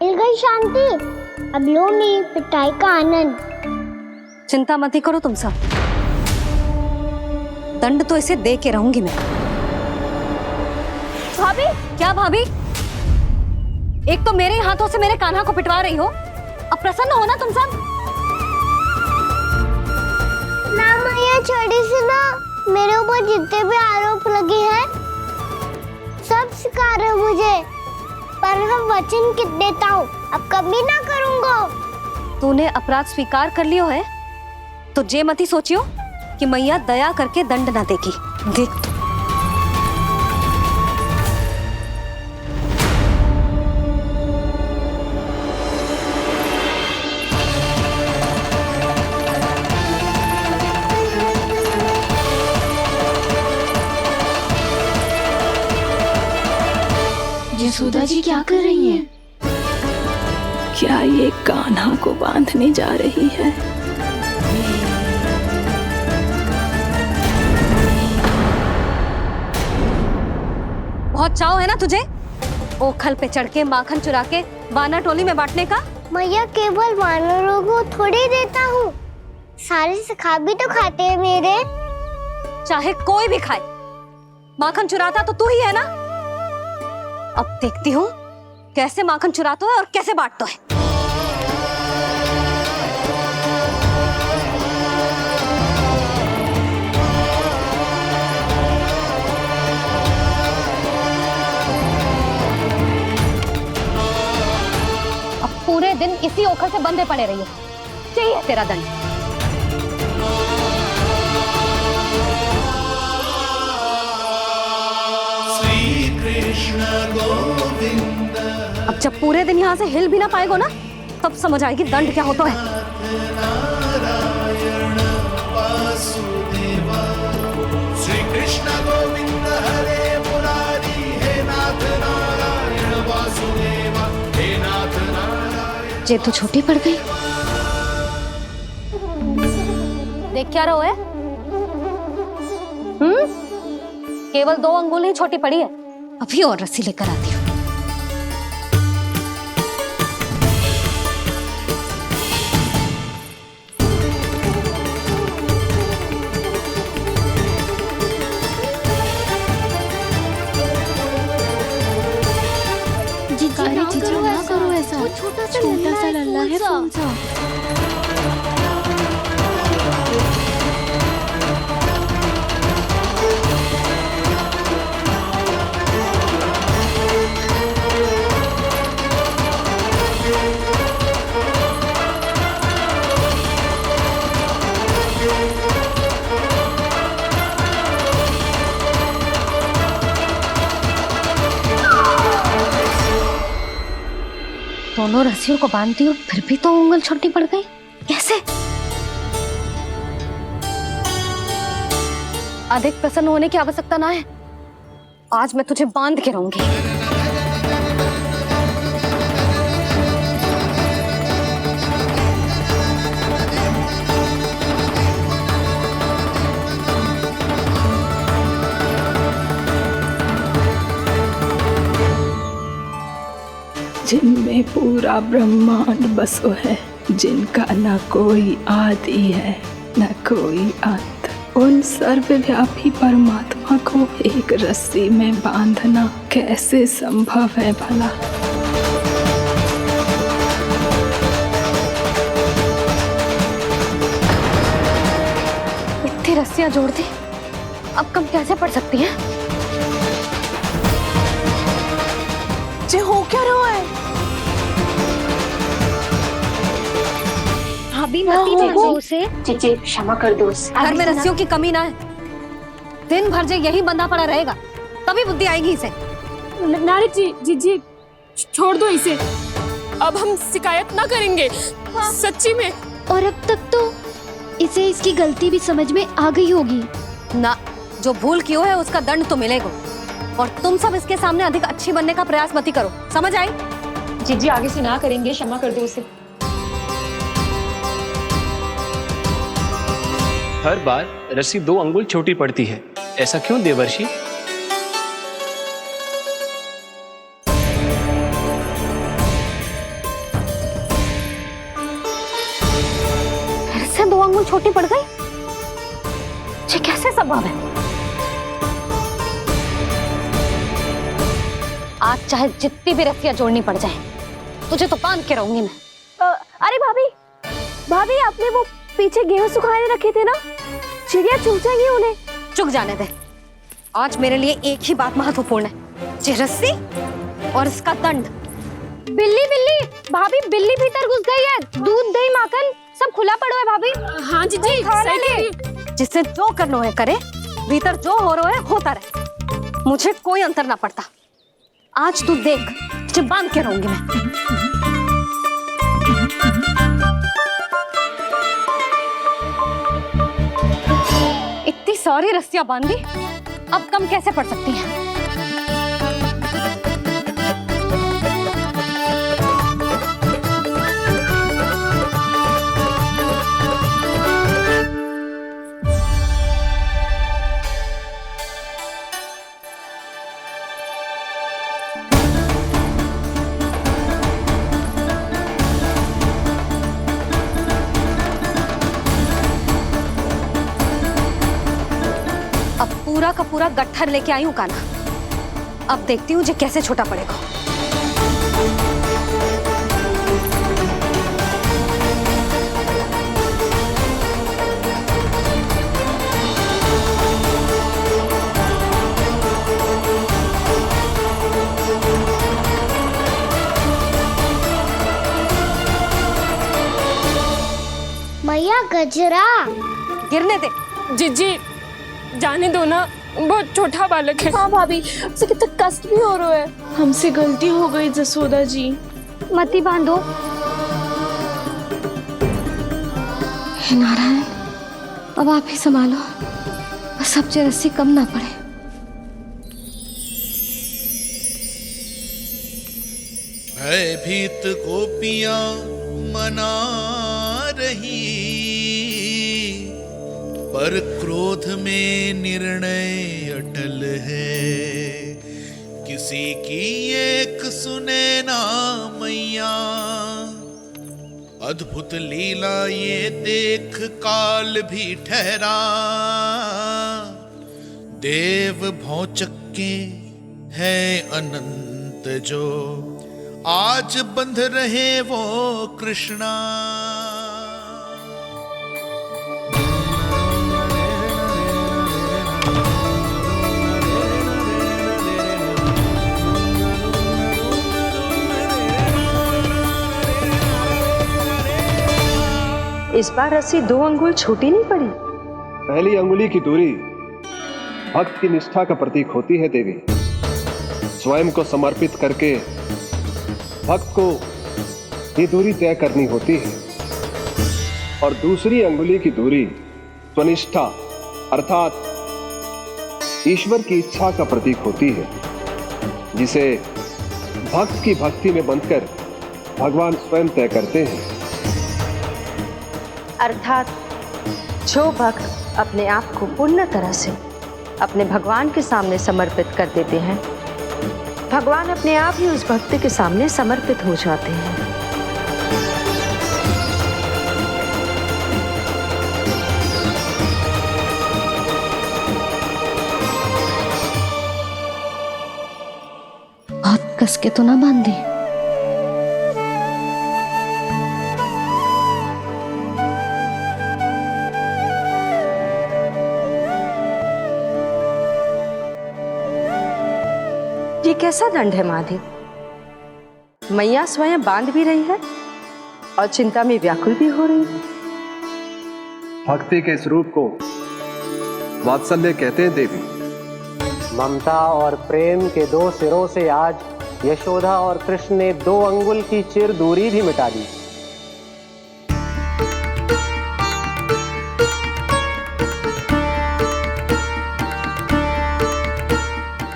मिल गई शांति, अब लो मेरी पिटाई का आनंद। चिंता मत ही करो तुम सब, दंड तो इसे दे के रहूंगी मैं। भाभी, क्या भाभी? एक तो मेरे हाथों से मेरे कान्हा को पिटवा रही हो, अब प्रसन्न हो ना तुम सब? ना मैया, छड़ी से ना मेरे ऊपर जितने भी आरोप लगे हैं सब स्वीकार है मुझे, पर हम वचन कित देता हूँ अब कभी ना करूँगा। तूने अपराध स्वीकार कर लियो है तो जे मती सोचियो कि मैया दया करके दंड ना देगी। देख जसोदा जी क्या कर रही हैं? क्या ये कान्हा को बांधने जा रही है? बहुत चाव है ना तुझे ओखल पे चढ़ के माखन चुरा के वानर टोली में बांटने का? मैया, केवल वानरों को थोड़ी देता हूँ, सारे सखा भी तो खाते हैं मेरे। चाहे कोई भी खाए, माखन चुराता तो तू ही है ना। अब देखती हूँ कैसे माखन चुराता है और कैसे बांटता है। अब पूरे दिन इसी ओखल से बंधे पड़े रहिए, चाहिए तेरा दंड। अब जब पूरे दिन यहाँ से हिल भी ना पाएगो ना, तब समझ आएगी दंड क्या होता है। श्री कृष्ण गोविंद हरे मुरारी, हे नाथ नारायण वासुदेव, हे नाथ नारायण। जे तो छोटी पड़ गई। देख क्या रहो है? केवल 2 अंगुल ही छोटी पड़ी है, अभी और रस्सी लेकर आती हूँ। जीजी ना करो ऐसा, छोटा सा लल्ला है कौन सा। दोनों रस्सियों को बांध दी और फिर भी तो उंगल छोटी पड़ गई, कैसे? अधिक प्रसन्न होने की आवश्यकता ना है, आज मैं तुझे बांध के रहूंगी। जिनमें पूरा ब्रह्मांड बसो है, जिनका न कोई आदि है न कोई अंत, उन सर्वव्यापी परमात्मा को एक रस्सी में बांधना कैसे संभव है भला? इतनी रस्सियां जोड़ दी, अब कम कैसे पड़ सकती हैं? जे हो क्या रहा है? भाभी मती दे दो उसे। जीजी क्षमा कर दो उसे। घर में रस्सियों की कमी ना है, दिन भर जो यही बंधा पड़ा रहेगा तभी बुद्धि आएगी इसे। नारी जी छोड़ दो इसे, अब हम शिकायत ना करेंगे। सच्ची में। और अब तक तो इसे इसकी गलती भी समझ में आ गई होगी ना। जो भूल की है उसका दंड तो मिलेगा, और तुम सब इसके सामने अधिक अच्छी बनने का प्रयास मत करो, समझ आई? जीजी आगे से ना करेंगे, क्षमा कर दो उसे। हर बार रस्सी 2 अंगुल छोटी पड़ती है, ऐसा क्यों देवर्षि? फिर से 2 अंगुल छोटी पड़ गई? ये कैसे संभव है? आज चाहे जितनी भी रस्सियां जोड़नी पड़ जाए, तुझे तो बांध के रहूंगी मैं। अरे भाभी आपने वो पीछे गेहूं सुखाने रखे थे ना, चिड़िया चुग जाएंगी उन्हें। चुग जाने दे, आज मेरे लिए एक ही बात महत्वपूर्ण है, ये रस्सी और इसका दंड। बिल्ली भाभी, बिल्ली भीतर घुस गई है। दूध दही माखन सब खुला पड़ा है भाभी। हाँ जी सही कह रही है। जिससे जो करना है करे, भीतर जो हो रहा है होता रहे, मुझे कोई अंतर ना पड़ता। आज तू देख, तुझे बांध के रहूंगी मैं। इतनी सारी रस्सियां बांधी, अब कम कैसे पड़ सकती हैं? पूरा का पूरा गट्ठर लेके आई हूँ काना, अब देखती हूँ जे कैसे छोटा पड़ेगा। मैया गजरा गिरने दे। जीजी जाने दो ना, बहुत छोटा बालक है। हाँ भाभी, उसे कितना कष्ट भी हो रहा है। हमसे गलती हो गई जसोदा जी। मती बांधो। हे नारायण, अब आप ही संभालो, बस अब जो रस्सी कम ना पड़े। भयभीत गोपियां मना रही, पर क्रोध में निर्णय अटल है। किसी की एक सुने ना मैया, अद्भुत लीला ये देख काल भी ठहरा। देव भौचक्के है अनंत जो, आज बंध रहे वो कृष्णा। इस बार रस्सी 2 अंगुल छोटी नहीं पड़ी। पहली अंगुली की दूरी भक्त की निष्ठा का प्रतीक होती है देवी। स्वयं को समर्पित करके भक्त को ये दूरी तय करनी होती है और दूसरी अंगुली की दूरी स्वनिष्ठा अर्थात ईश्वर की इच्छा का प्रतीक होती है, जिसे भक्त की भक्ति में बंधकर भगवान स्वयं तय करते हैं। अर्थात जो भक्त अपने आप को पूर्ण तरह से अपने भगवान के सामने समर्पित कर देते हैं, भगवान अपने आप ही उस भक्त के सामने समर्पित हो जाते हैं। बहुत कस के तो ना बांधी। ये कैसा दंड है महादेव? मैया स्वयं बांध भी रही है और चिंता में व्याकुल भी हो रही है। भक्ति के स्वरूप को वात्सल्य कहते हैं देवी। ममता और प्रेम के दो सिरों से आज यशोदा और कृष्ण ने 2 अंगुल की चिर दूरी भी मिटा दी।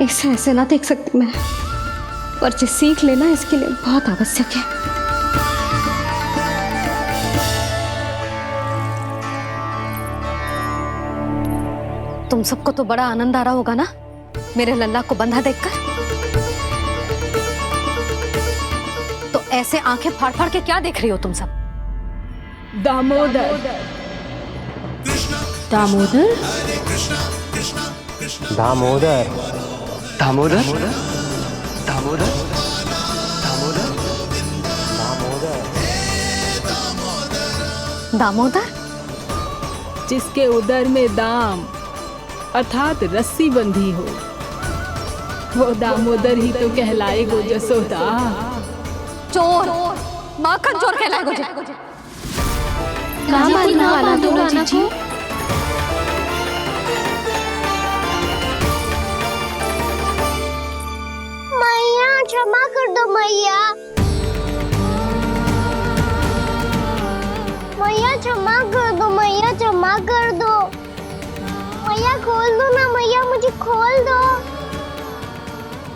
इसे ऐसे ना देख सकती मैं, पर जो सीख लेना इसके लिए बहुत आवश्यक है। तुम सबको तो बड़ा आनंद आ रहा होगा ना मेरे लल्ला को बंधा देखकर। तो ऐसे आंखें फाड़ फाड़ के क्या देख रही हो तुम सब? दामोदर दामोदर दामोदर दामोदर दामोदर दामोदर, जिसके उदर में दाम अर्थात रस्सी बंधी हो, वो दामोदर ही तो कहलाएगो जसोदा। चोर, माखन चोर कहलाएगो जे। कहाँ बांधना वाला तो जीजी? मैया क्षमा कर दो मैया। मैया क्षमा कर दो, मैया क्षमा कर दो। मैया खोल दो ना मैया, मुझे खोल दो।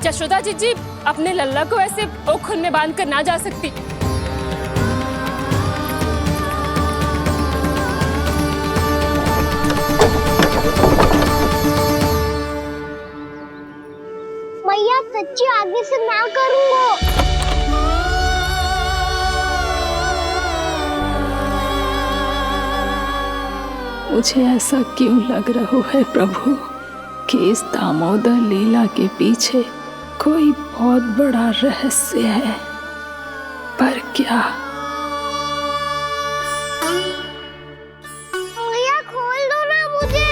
जशोदा जीजी अपने लल्ला को ऐसे ओखुन में बांध कर ना जा सकती। मैया सच्ची आगे से ना करूंगा। मुझे ऐसा क्यों लग रहा है प्रभु कि इस दामोदर लीला के पीछे कोई बहुत बड़ा रहस्य है, पर क्या? मैया खोल दो ना मुझे।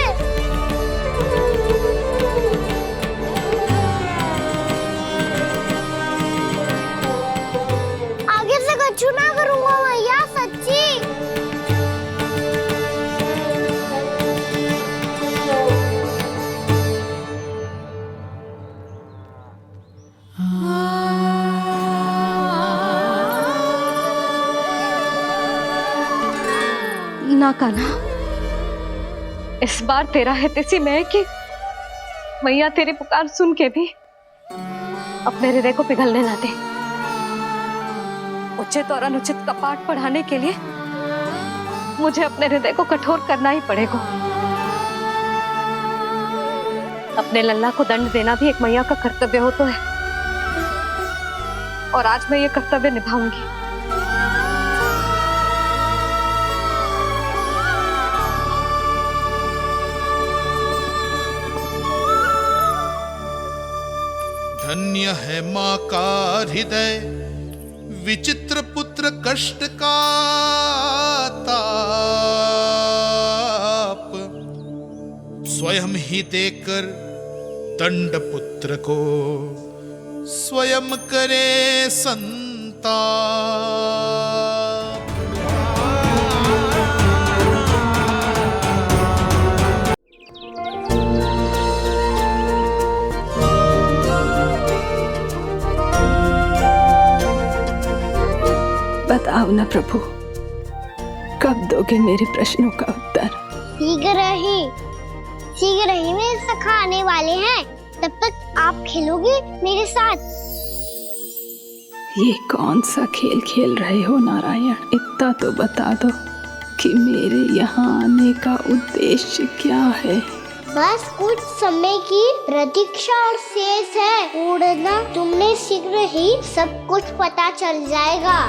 आगे से कछु ना करूंगा मैया, सच्ची। ना कान्हा, इस बार तेरा है तेसी मैं कि मैया तेरी पुकार सुन के भी अपने हृदय को पिघलने ना दे। उचित और अनुचित का पाठ पढ़ाने के लिए मुझे अपने हृदय को कठोर करना ही पड़ेगा। अपने लल्ला को दंड देना भी एक मैया का कर्तव्य हो तो है, और आज मैं ये कर्तव्य निभाऊंगी। धन्य है माँ का हृदय, विचित्र पुत्र कष्ट का ताप, स्वयं ही देकर दंड पुत्र को स्वयं करे संताप। बताओ ना प्रभु, कब दोगे मेरे प्रश्नों का उत्तर? शीघ्र ही मेरे सखा आने वाले हैं, तब तक आप खेलोगे मेरे साथ। ये कौन सा खेल खेल रहे हो नारायण? इतना तो बता दो कि मेरे यहाँ आने का उद्देश्य क्या है? बस कुछ समय की प्रतीक्षा और शेष है। उड़ना तुमने शीघ्र ही सब कुछ पता चल जाएगा।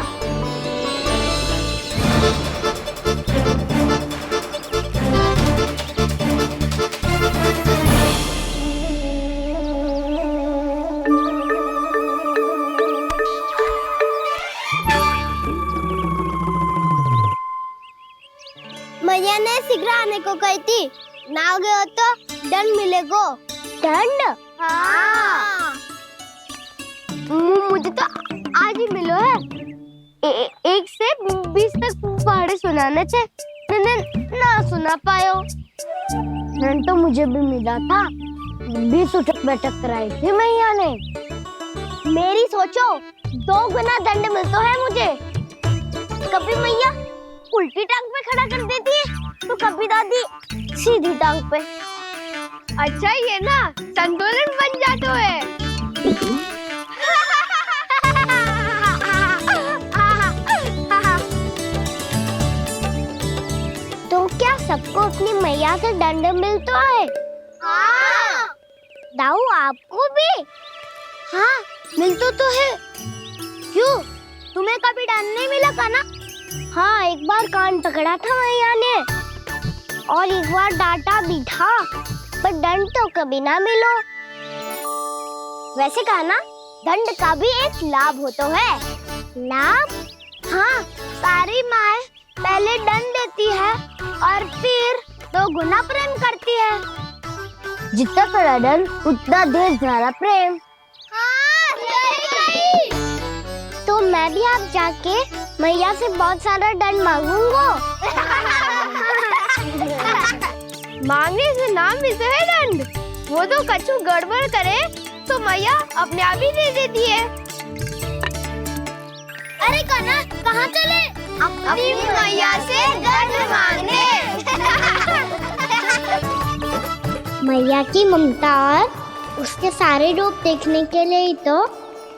मैया ने शीघ्र आने को कही थी, ना आओगे हो तो दंड मिलेगा। दंड? हाँ। मुझे तो आज ही मिलो है। 1 से 20 तक पहाड़े सुनाने थे, ना सुना पायो। दंड तो मुझे भी मिला था, 20 उठक बैठक कराई थी मैया ने। मेरी सोचो, 2 गुना दंड मिलता है मुझे। कभी मैया उल्टी टांग पे खड़ा कर देती है, तो कभी दादी सीधी टांग पे। अच्छा ये ना संतुलन बन जाता है। तो क्या सबको अपनी मैया से दंड मिलता है? हाँ। दाऊ आपको भी? हाँ मिलता तो है। क्यों, तुम्हें कभी दंड नहीं मिला था ना? हाँ, एक बार कान पकड़ा था मैया ने और एक बार डांटा भी था, पर दंड तो कभी ना मिलो। वैसे कहा ना, दंड का भी एक लाभ होता है। लाभ? हाँ, सारी माँ पहले दंड देती है और फिर 2 गुना प्रेम करती है। जितना बड़ा दंड उतना ढेर सारा प्रेम। हाँ, सही। तो मैं भी आप जाके मैया से बहुत सारा दंड मांगूंगा। मांगने से ना मिलता है दंड, वो तो कछु गड़बड़ करे तो मैया अपने आप ही दे देती है। अरे कना, कहाँ चले? अपनी मैया से दंड मांगने। मैया की ममता और उसके सारे रूप देखने के लिए ही तो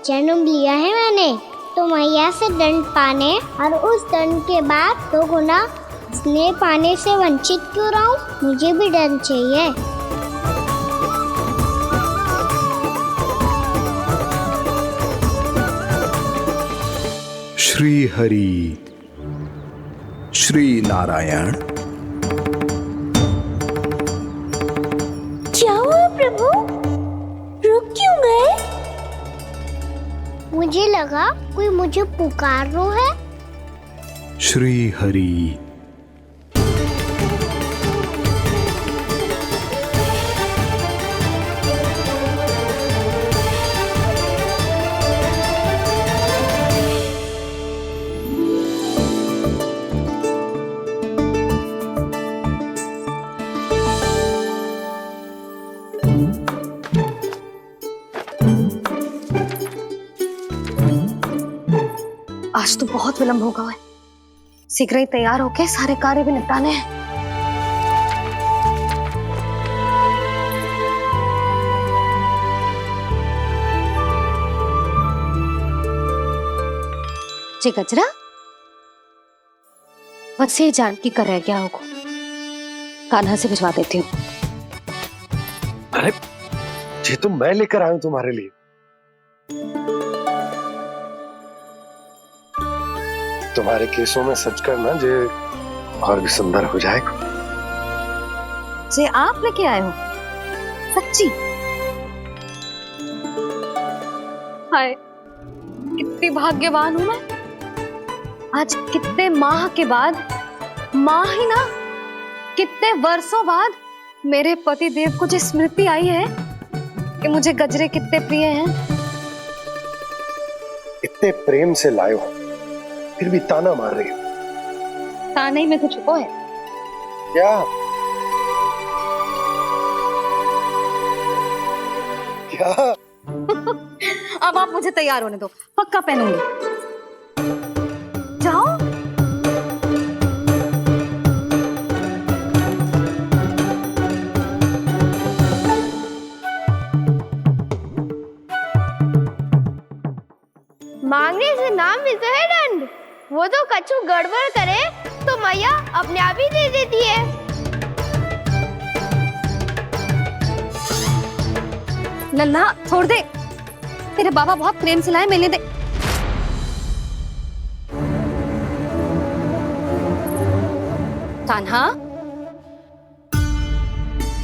जन्म लिया है मैंने। तो मैया से दंड पाने और उस दंड के बाद 2 गुना स्नेह पाने से वंचित क्यों रहूं? मुझे भी दंड चाहिए। श्री हरि, श्री नारायण। क्या हुआ प्रभु? रुक क्यों गए? मुझे लगा कोई मुझे पुकार रहा है। श्री हरि। आज तो बहुत विलंब होगा है। शीघ्र ही तैयार होके सारे कार्य भी निपटाने हैं। जी गजरा, बस ये जानकी कर रह गया होगा, कान्हा से भिजवा देती हूँ। अरे ये तो मैं लेकर आया हूं तुम्हारे लिए। तुम्हारे केसों में सच करना जे और भी सुंदर हो जाएगा। जे आप लेके आए हो? सच्ची? हाय, कितनी भाग्यवान हूं मैं। आज कितने माह के बाद, माह ही ना, कितने वर्षों बाद मेरे पति देव को जो स्मृति आई है कि मुझे गजरे कितने प्रिय हैं। इतने प्रेम से लाए हो, फिर भी ताना मार रही हो। ताने ही में कुछ छुपो है क्या? क्या? अब आप मुझे तैयार होने दो, पक्का पहनूंगी। जाओ। मांगने से नाम मिलता है दंड। वो तो कछु गड़बड़ करे तो मैया अपने आप ही दे देती है। लल्ला छोड़ दे, तेरे बाबा बहुत प्रेम से लाए, मिलने दे। कान्हा,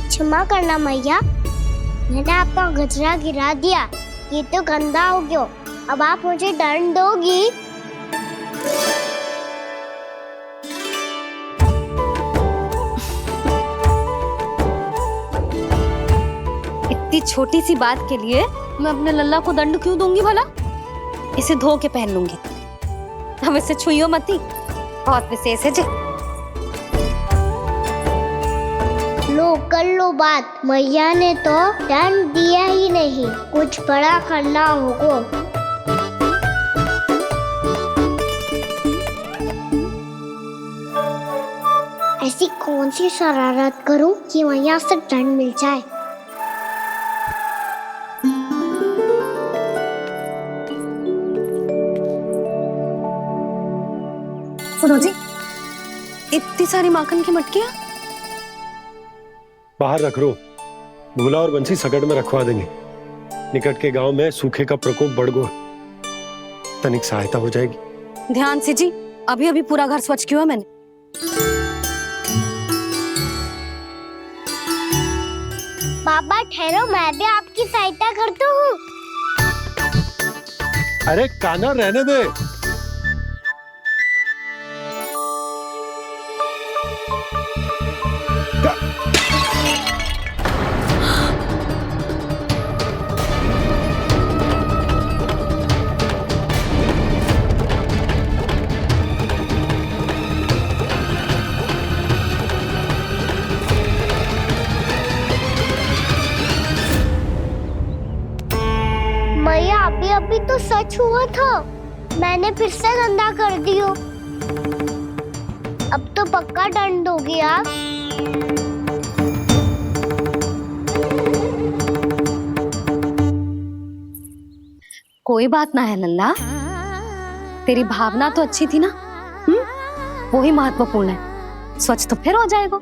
क्षमा करना मैया, मैंने आपका गजरा गिरा दिया, ये तो गंदा हो गया। अब आप मुझे दंड दोगी? इतनी छोटी सी बात के लिए मैं अपने लल्ला को दंड क्यों दूंगी भला? इसे धो के पहन लूंगी। अब इसे छुइयो मती, बहुत विशेष है जी। लो कर लो बात, मैया ने तो दंड दिया ही नहीं, कुछ बड़ा करना होगा। ऐसी कौन सी शरारत करूं कि मैया से दंड मिल जाए? सुनो जी, इतनी सारी माखन की मटकियां बाहर रख रो, भूला और बंसी सगड़ में रखवा देंगे। निकट के गांव में सूखे का प्रकोप बढ़ गया, तनिक सहायता हो जाएगी। ध्यान से जी, अभी अभी पूरा घर स्वच्छ किया मैंने। पापा ठहरो, मैं भी आपकी सहायता करता हूँ। अरे कान्हा रहने दे। मैया अभी तो सच हुआ था, मैंने फिर से गंदा कर दियो। अब तो पक्का दंड दोगी आप। कोई बात ना है लल्ला, तेरी भावना तो अच्छी थी ना, वो ही महत्वपूर्ण है। स्वच्छ तो फिर हो जाएगा।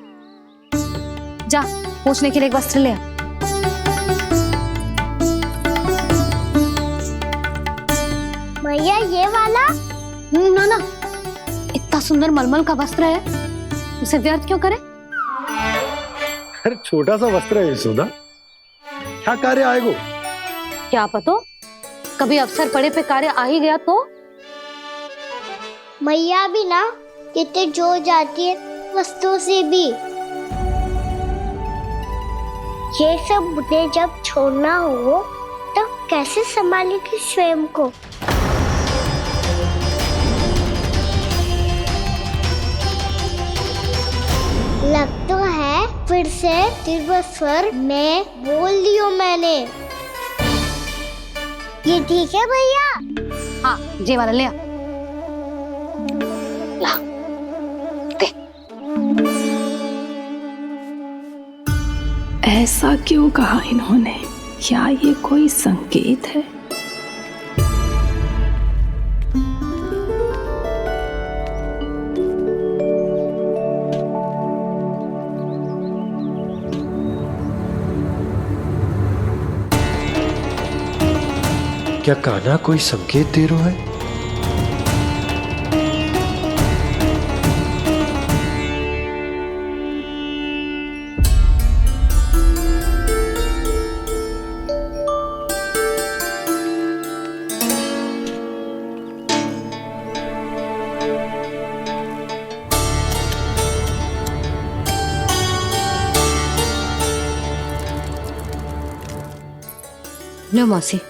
जा पूछने के लिए एक वस्त्र ले आ। भैया ये वाला? ना ना, इतना सुंदर मलमल का वस्त्र है, उसे व्यर्थ क्यों करे? अरे छोटा सा वस्त्र है यशोदा, क्या कार्य आएगा? क्या पता, कभी अवसर पड़े पे कार्य आ ही गया तो? मैया भी ना कितने जो जाती है वस्तुओं से भी। ये सब मुझे जब छोड़ना हो तो कैसे संभालेगी स्वयं को? लग तो है फिर से तीव्र स्वर में बोल दियो मैंने। ये ठीक है भैया? हाँ, ये वाला ले आ। ला, दे। ऐसा क्यों कहा इन्होंने? क्या ये कोई संकेत है? क्या कान्हा कोई संकेत दे रहा है? लो मौसी।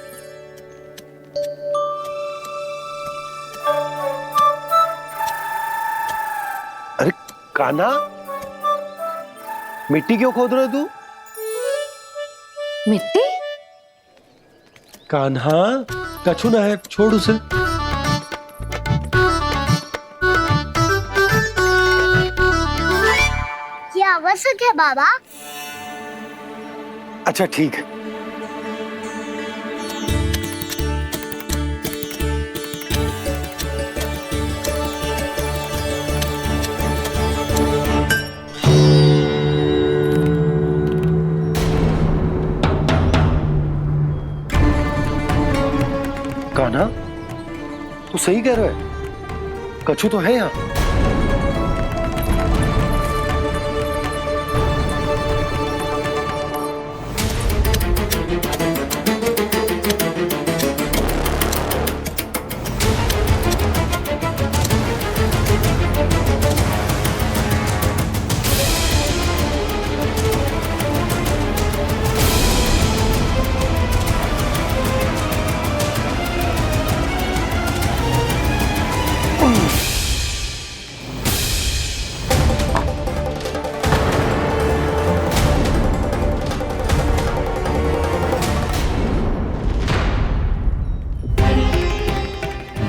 अरे कान्हा, मिट्टी क्यों खोद रहे तू? मिट्टी? कान्हा, कछु ना है, छोड़ उसे। आवश्यक है बाबा। अच्छा ठीक है। कान्हा, तू सही कह रहा है, कछु तो है यहाँ।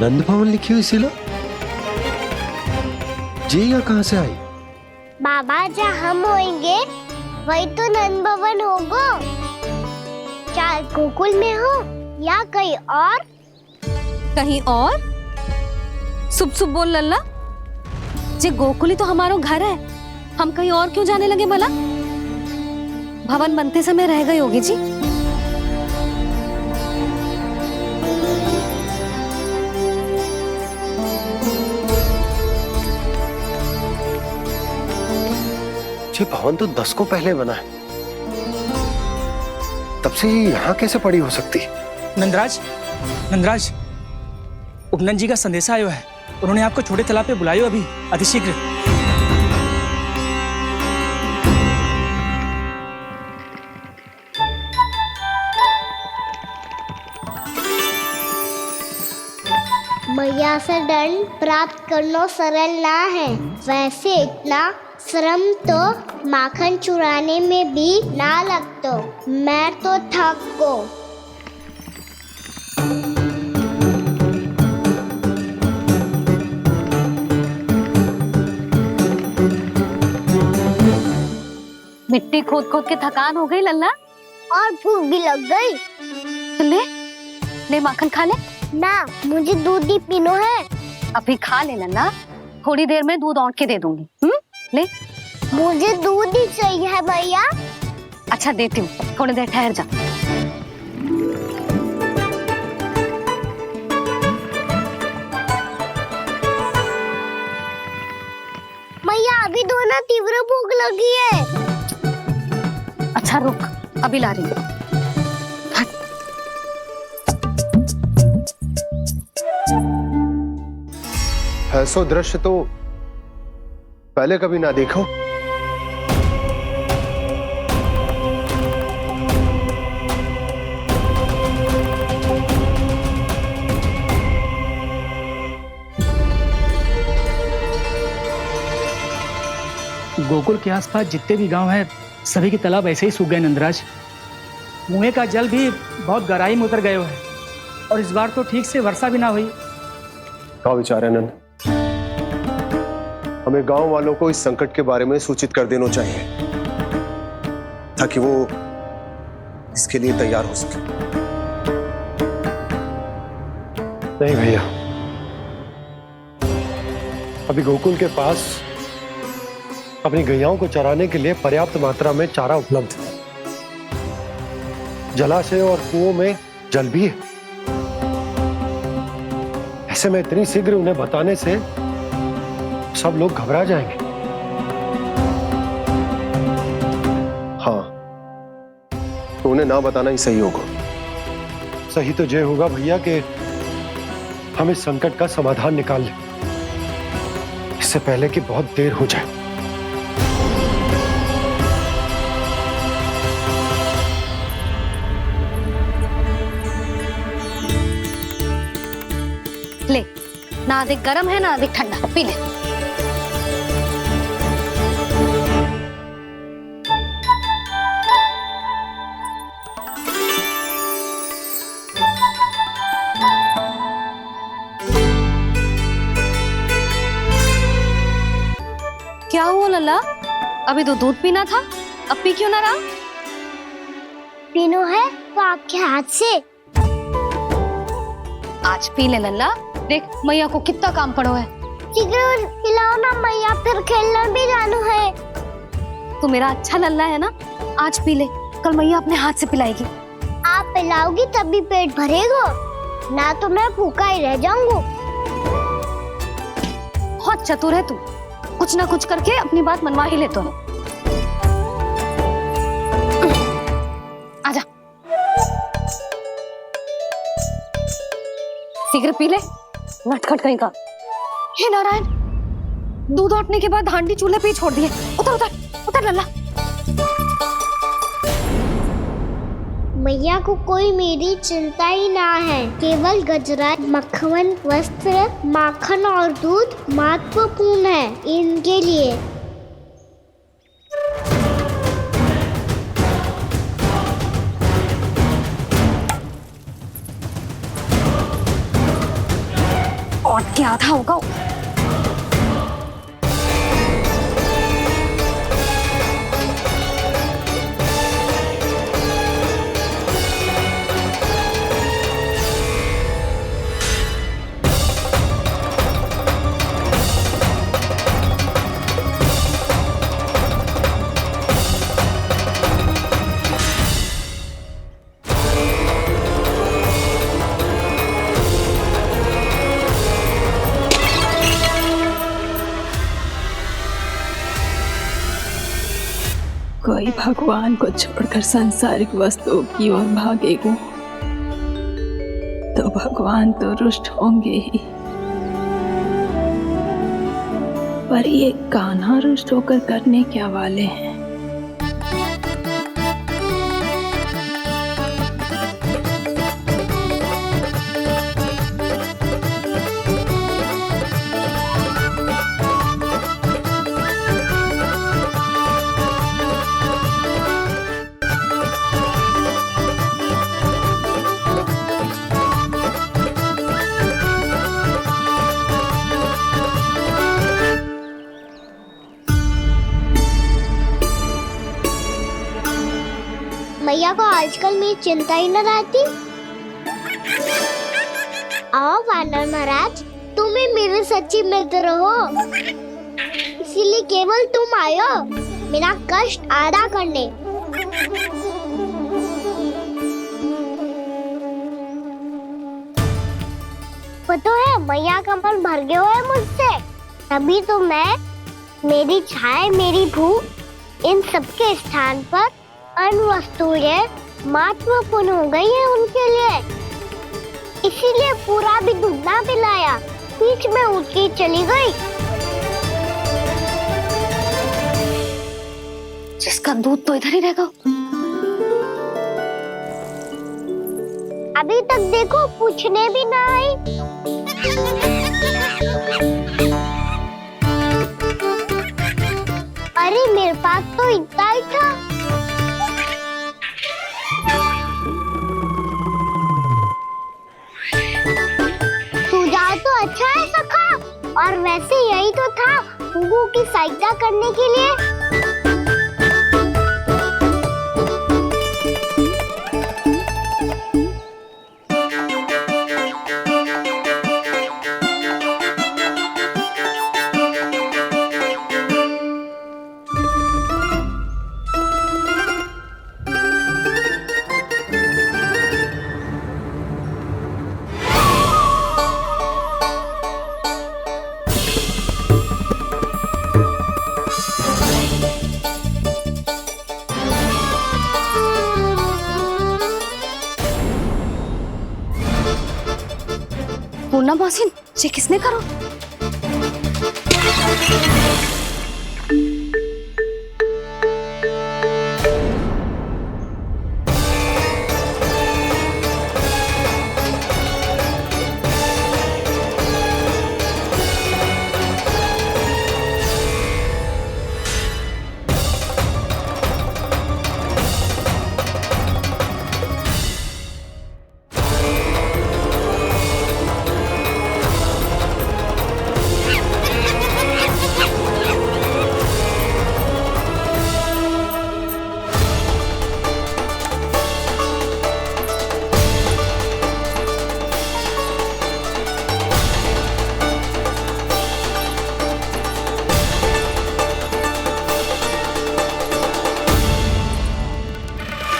नंद भवन लिखी हुई सिला जी यहाँ कहाँ से आई? बाबा जहाँ हम होंगे वही तो नंद भवन होगा। चाहे गोकुल में हो या कहीं और। कहीं और? सुब सुब बोल लल्ला, जे गोकुली तो हमारो घर है, हम कहीं और क्यों जाने लगे भला? भवन बनते समय रह गई होगी जी। ये भवन तो 10 को पहले बना है, तब से ये यहाँ कैसे पड़ी हो सकती? नंदराज, नंदराज, उपनंद जी का संदेशा आयो है। उन्होंने आपको छोटे तालाब पे बुलायो अभी अतिशीघ्र। मैया से दंड प्राप्त करना सरल ना है। वैसे इतना श्रम तो माखन चुराने में भी ना लगतो। मैं तो थक गो। मिट्टी खोद खोद के थकान हो गई लल्ला, और भूख भी लग गई। तो ले माखन खा ले। ना, मुझे दूध ही पीनो है। अभी खा ले लल्ला, थोड़ी देर में दूध औंट के दे दूंगी। ले। मुझे दूध ही चाहिए है भैया। अच्छा देती हूँ, थोड़ी देर ठहर जा। मैया अभी तो ना तीव्र भूख लगी है। अच्छा रुक, अभी ला रही हूँ। ऐसा दृश्य तो पहले कभी ना देखो। गोकुल के आसपास जितने भी गांव हैं, सभी के तालाब ऐसे ही सूख गए नंदराज। कुएं का जल भी बहुत गहराई में उतर गए है, और इस बार तो ठीक से वर्षा भी ना हुई। क्या विचार है नंद? हमें गांव वालों को इस संकट के बारे में सूचित कर देना चाहिए, ताकि वो इसके लिए तैयार हो सके। नहीं भैया, अभी गोकुल के पास अपनी गैयाओं को चराने के लिए पर्याप्त मात्रा में चारा उपलब्ध है। जलाशय और कुओं में जल भी है। ऐसे में इतनी शीघ्र उन्हें बताने से सब लोग घबरा जाएंगे। हाँ, तो उन्हें ना बताना ही सही होगा। सही तो ये होगा भैया कि हम इस संकट का समाधान निकाल लें, इससे पहले कि बहुत देर हो जाए। ले, ना अधिक गर्म है ना अधिक ठंडा, पी ले। क्या हुआ लल्ला? अभी तो दूध पीना था, अब पी क्यों ना रहा? पीनो है तो आपके हाथ से। आज पी ले लल्ला, देख मैया को कितना काम पड़ो है। शीघ्र पिलाओ ना मैया, फिर खेलने भी जाना है। तू मेरा अच्छा लल्ला है ना, आज पी ले, कल मैया अपने हाथ से पिलाएगी। आप पिलाओगी तभी पेट भरेगा, ना तो मैं भूखा ही रह जाऊंगा। बहुत चतुर है तू, कुछ ना कुछ करके अपनी बात मनवा ही लेता है। आजा, शीघ्र पी ले, नटखट कहीं का। हे नारायण, दूध औटने के बाद हांडी चूल्हे पे ही छोड़ दिए। उतर उतर उतर लल्ला। मैया को कोई मेरी चिंता ही ना है, केवल गजरा, मक्खन, वस्त्र, माखन और दूध महत्वपूर्ण है इनके लिए। और क्या था होगा? कोई भगवान को छोड़कर सांसारिक वस्तुओं की ओर भागेगा तो भगवान तो रुष्ट होंगे ही, पर ये कान्हा रुष्ट होकर करने क्या वाले हैं? मैया को आजकल मेरी चिंता ही न रहती। आओ वानर महाराज, तुम ही मेरे सच्ची मित्र हो, इसीलिए केवल तुम आयो मेरा कष्ट आधा करने। पता है मैया का मन भर गया है मुझसे, तभी तो मैं, मेरी छाया, मेरी भूख, इन सबके स्थान पर अन्य वस्तुएं महत्वपूर्ण हो गई है उनके लिए। इसीलिए पूरा भी दूध ना पिलाया, बीच में उठ के चली गई। जिसका दूध तो इधर ही रहेगा। अभी तक देखो पूछने भी ना आई। अरे मेरे पास तो इतना ही था। तो अच्छा है सखा, और वैसे यही तो था गुगु की सहायता करने के लिए। पूर्णा मासी, ये किसने करो?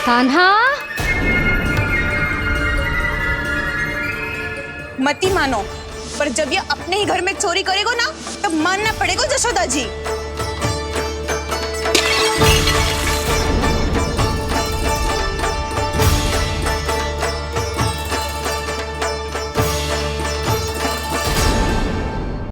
कान्हा, मत ही मानो, पर जब ये अपने ही घर में चोरी करेगो ना, तब मानना पड़ेगा जसोदा जी।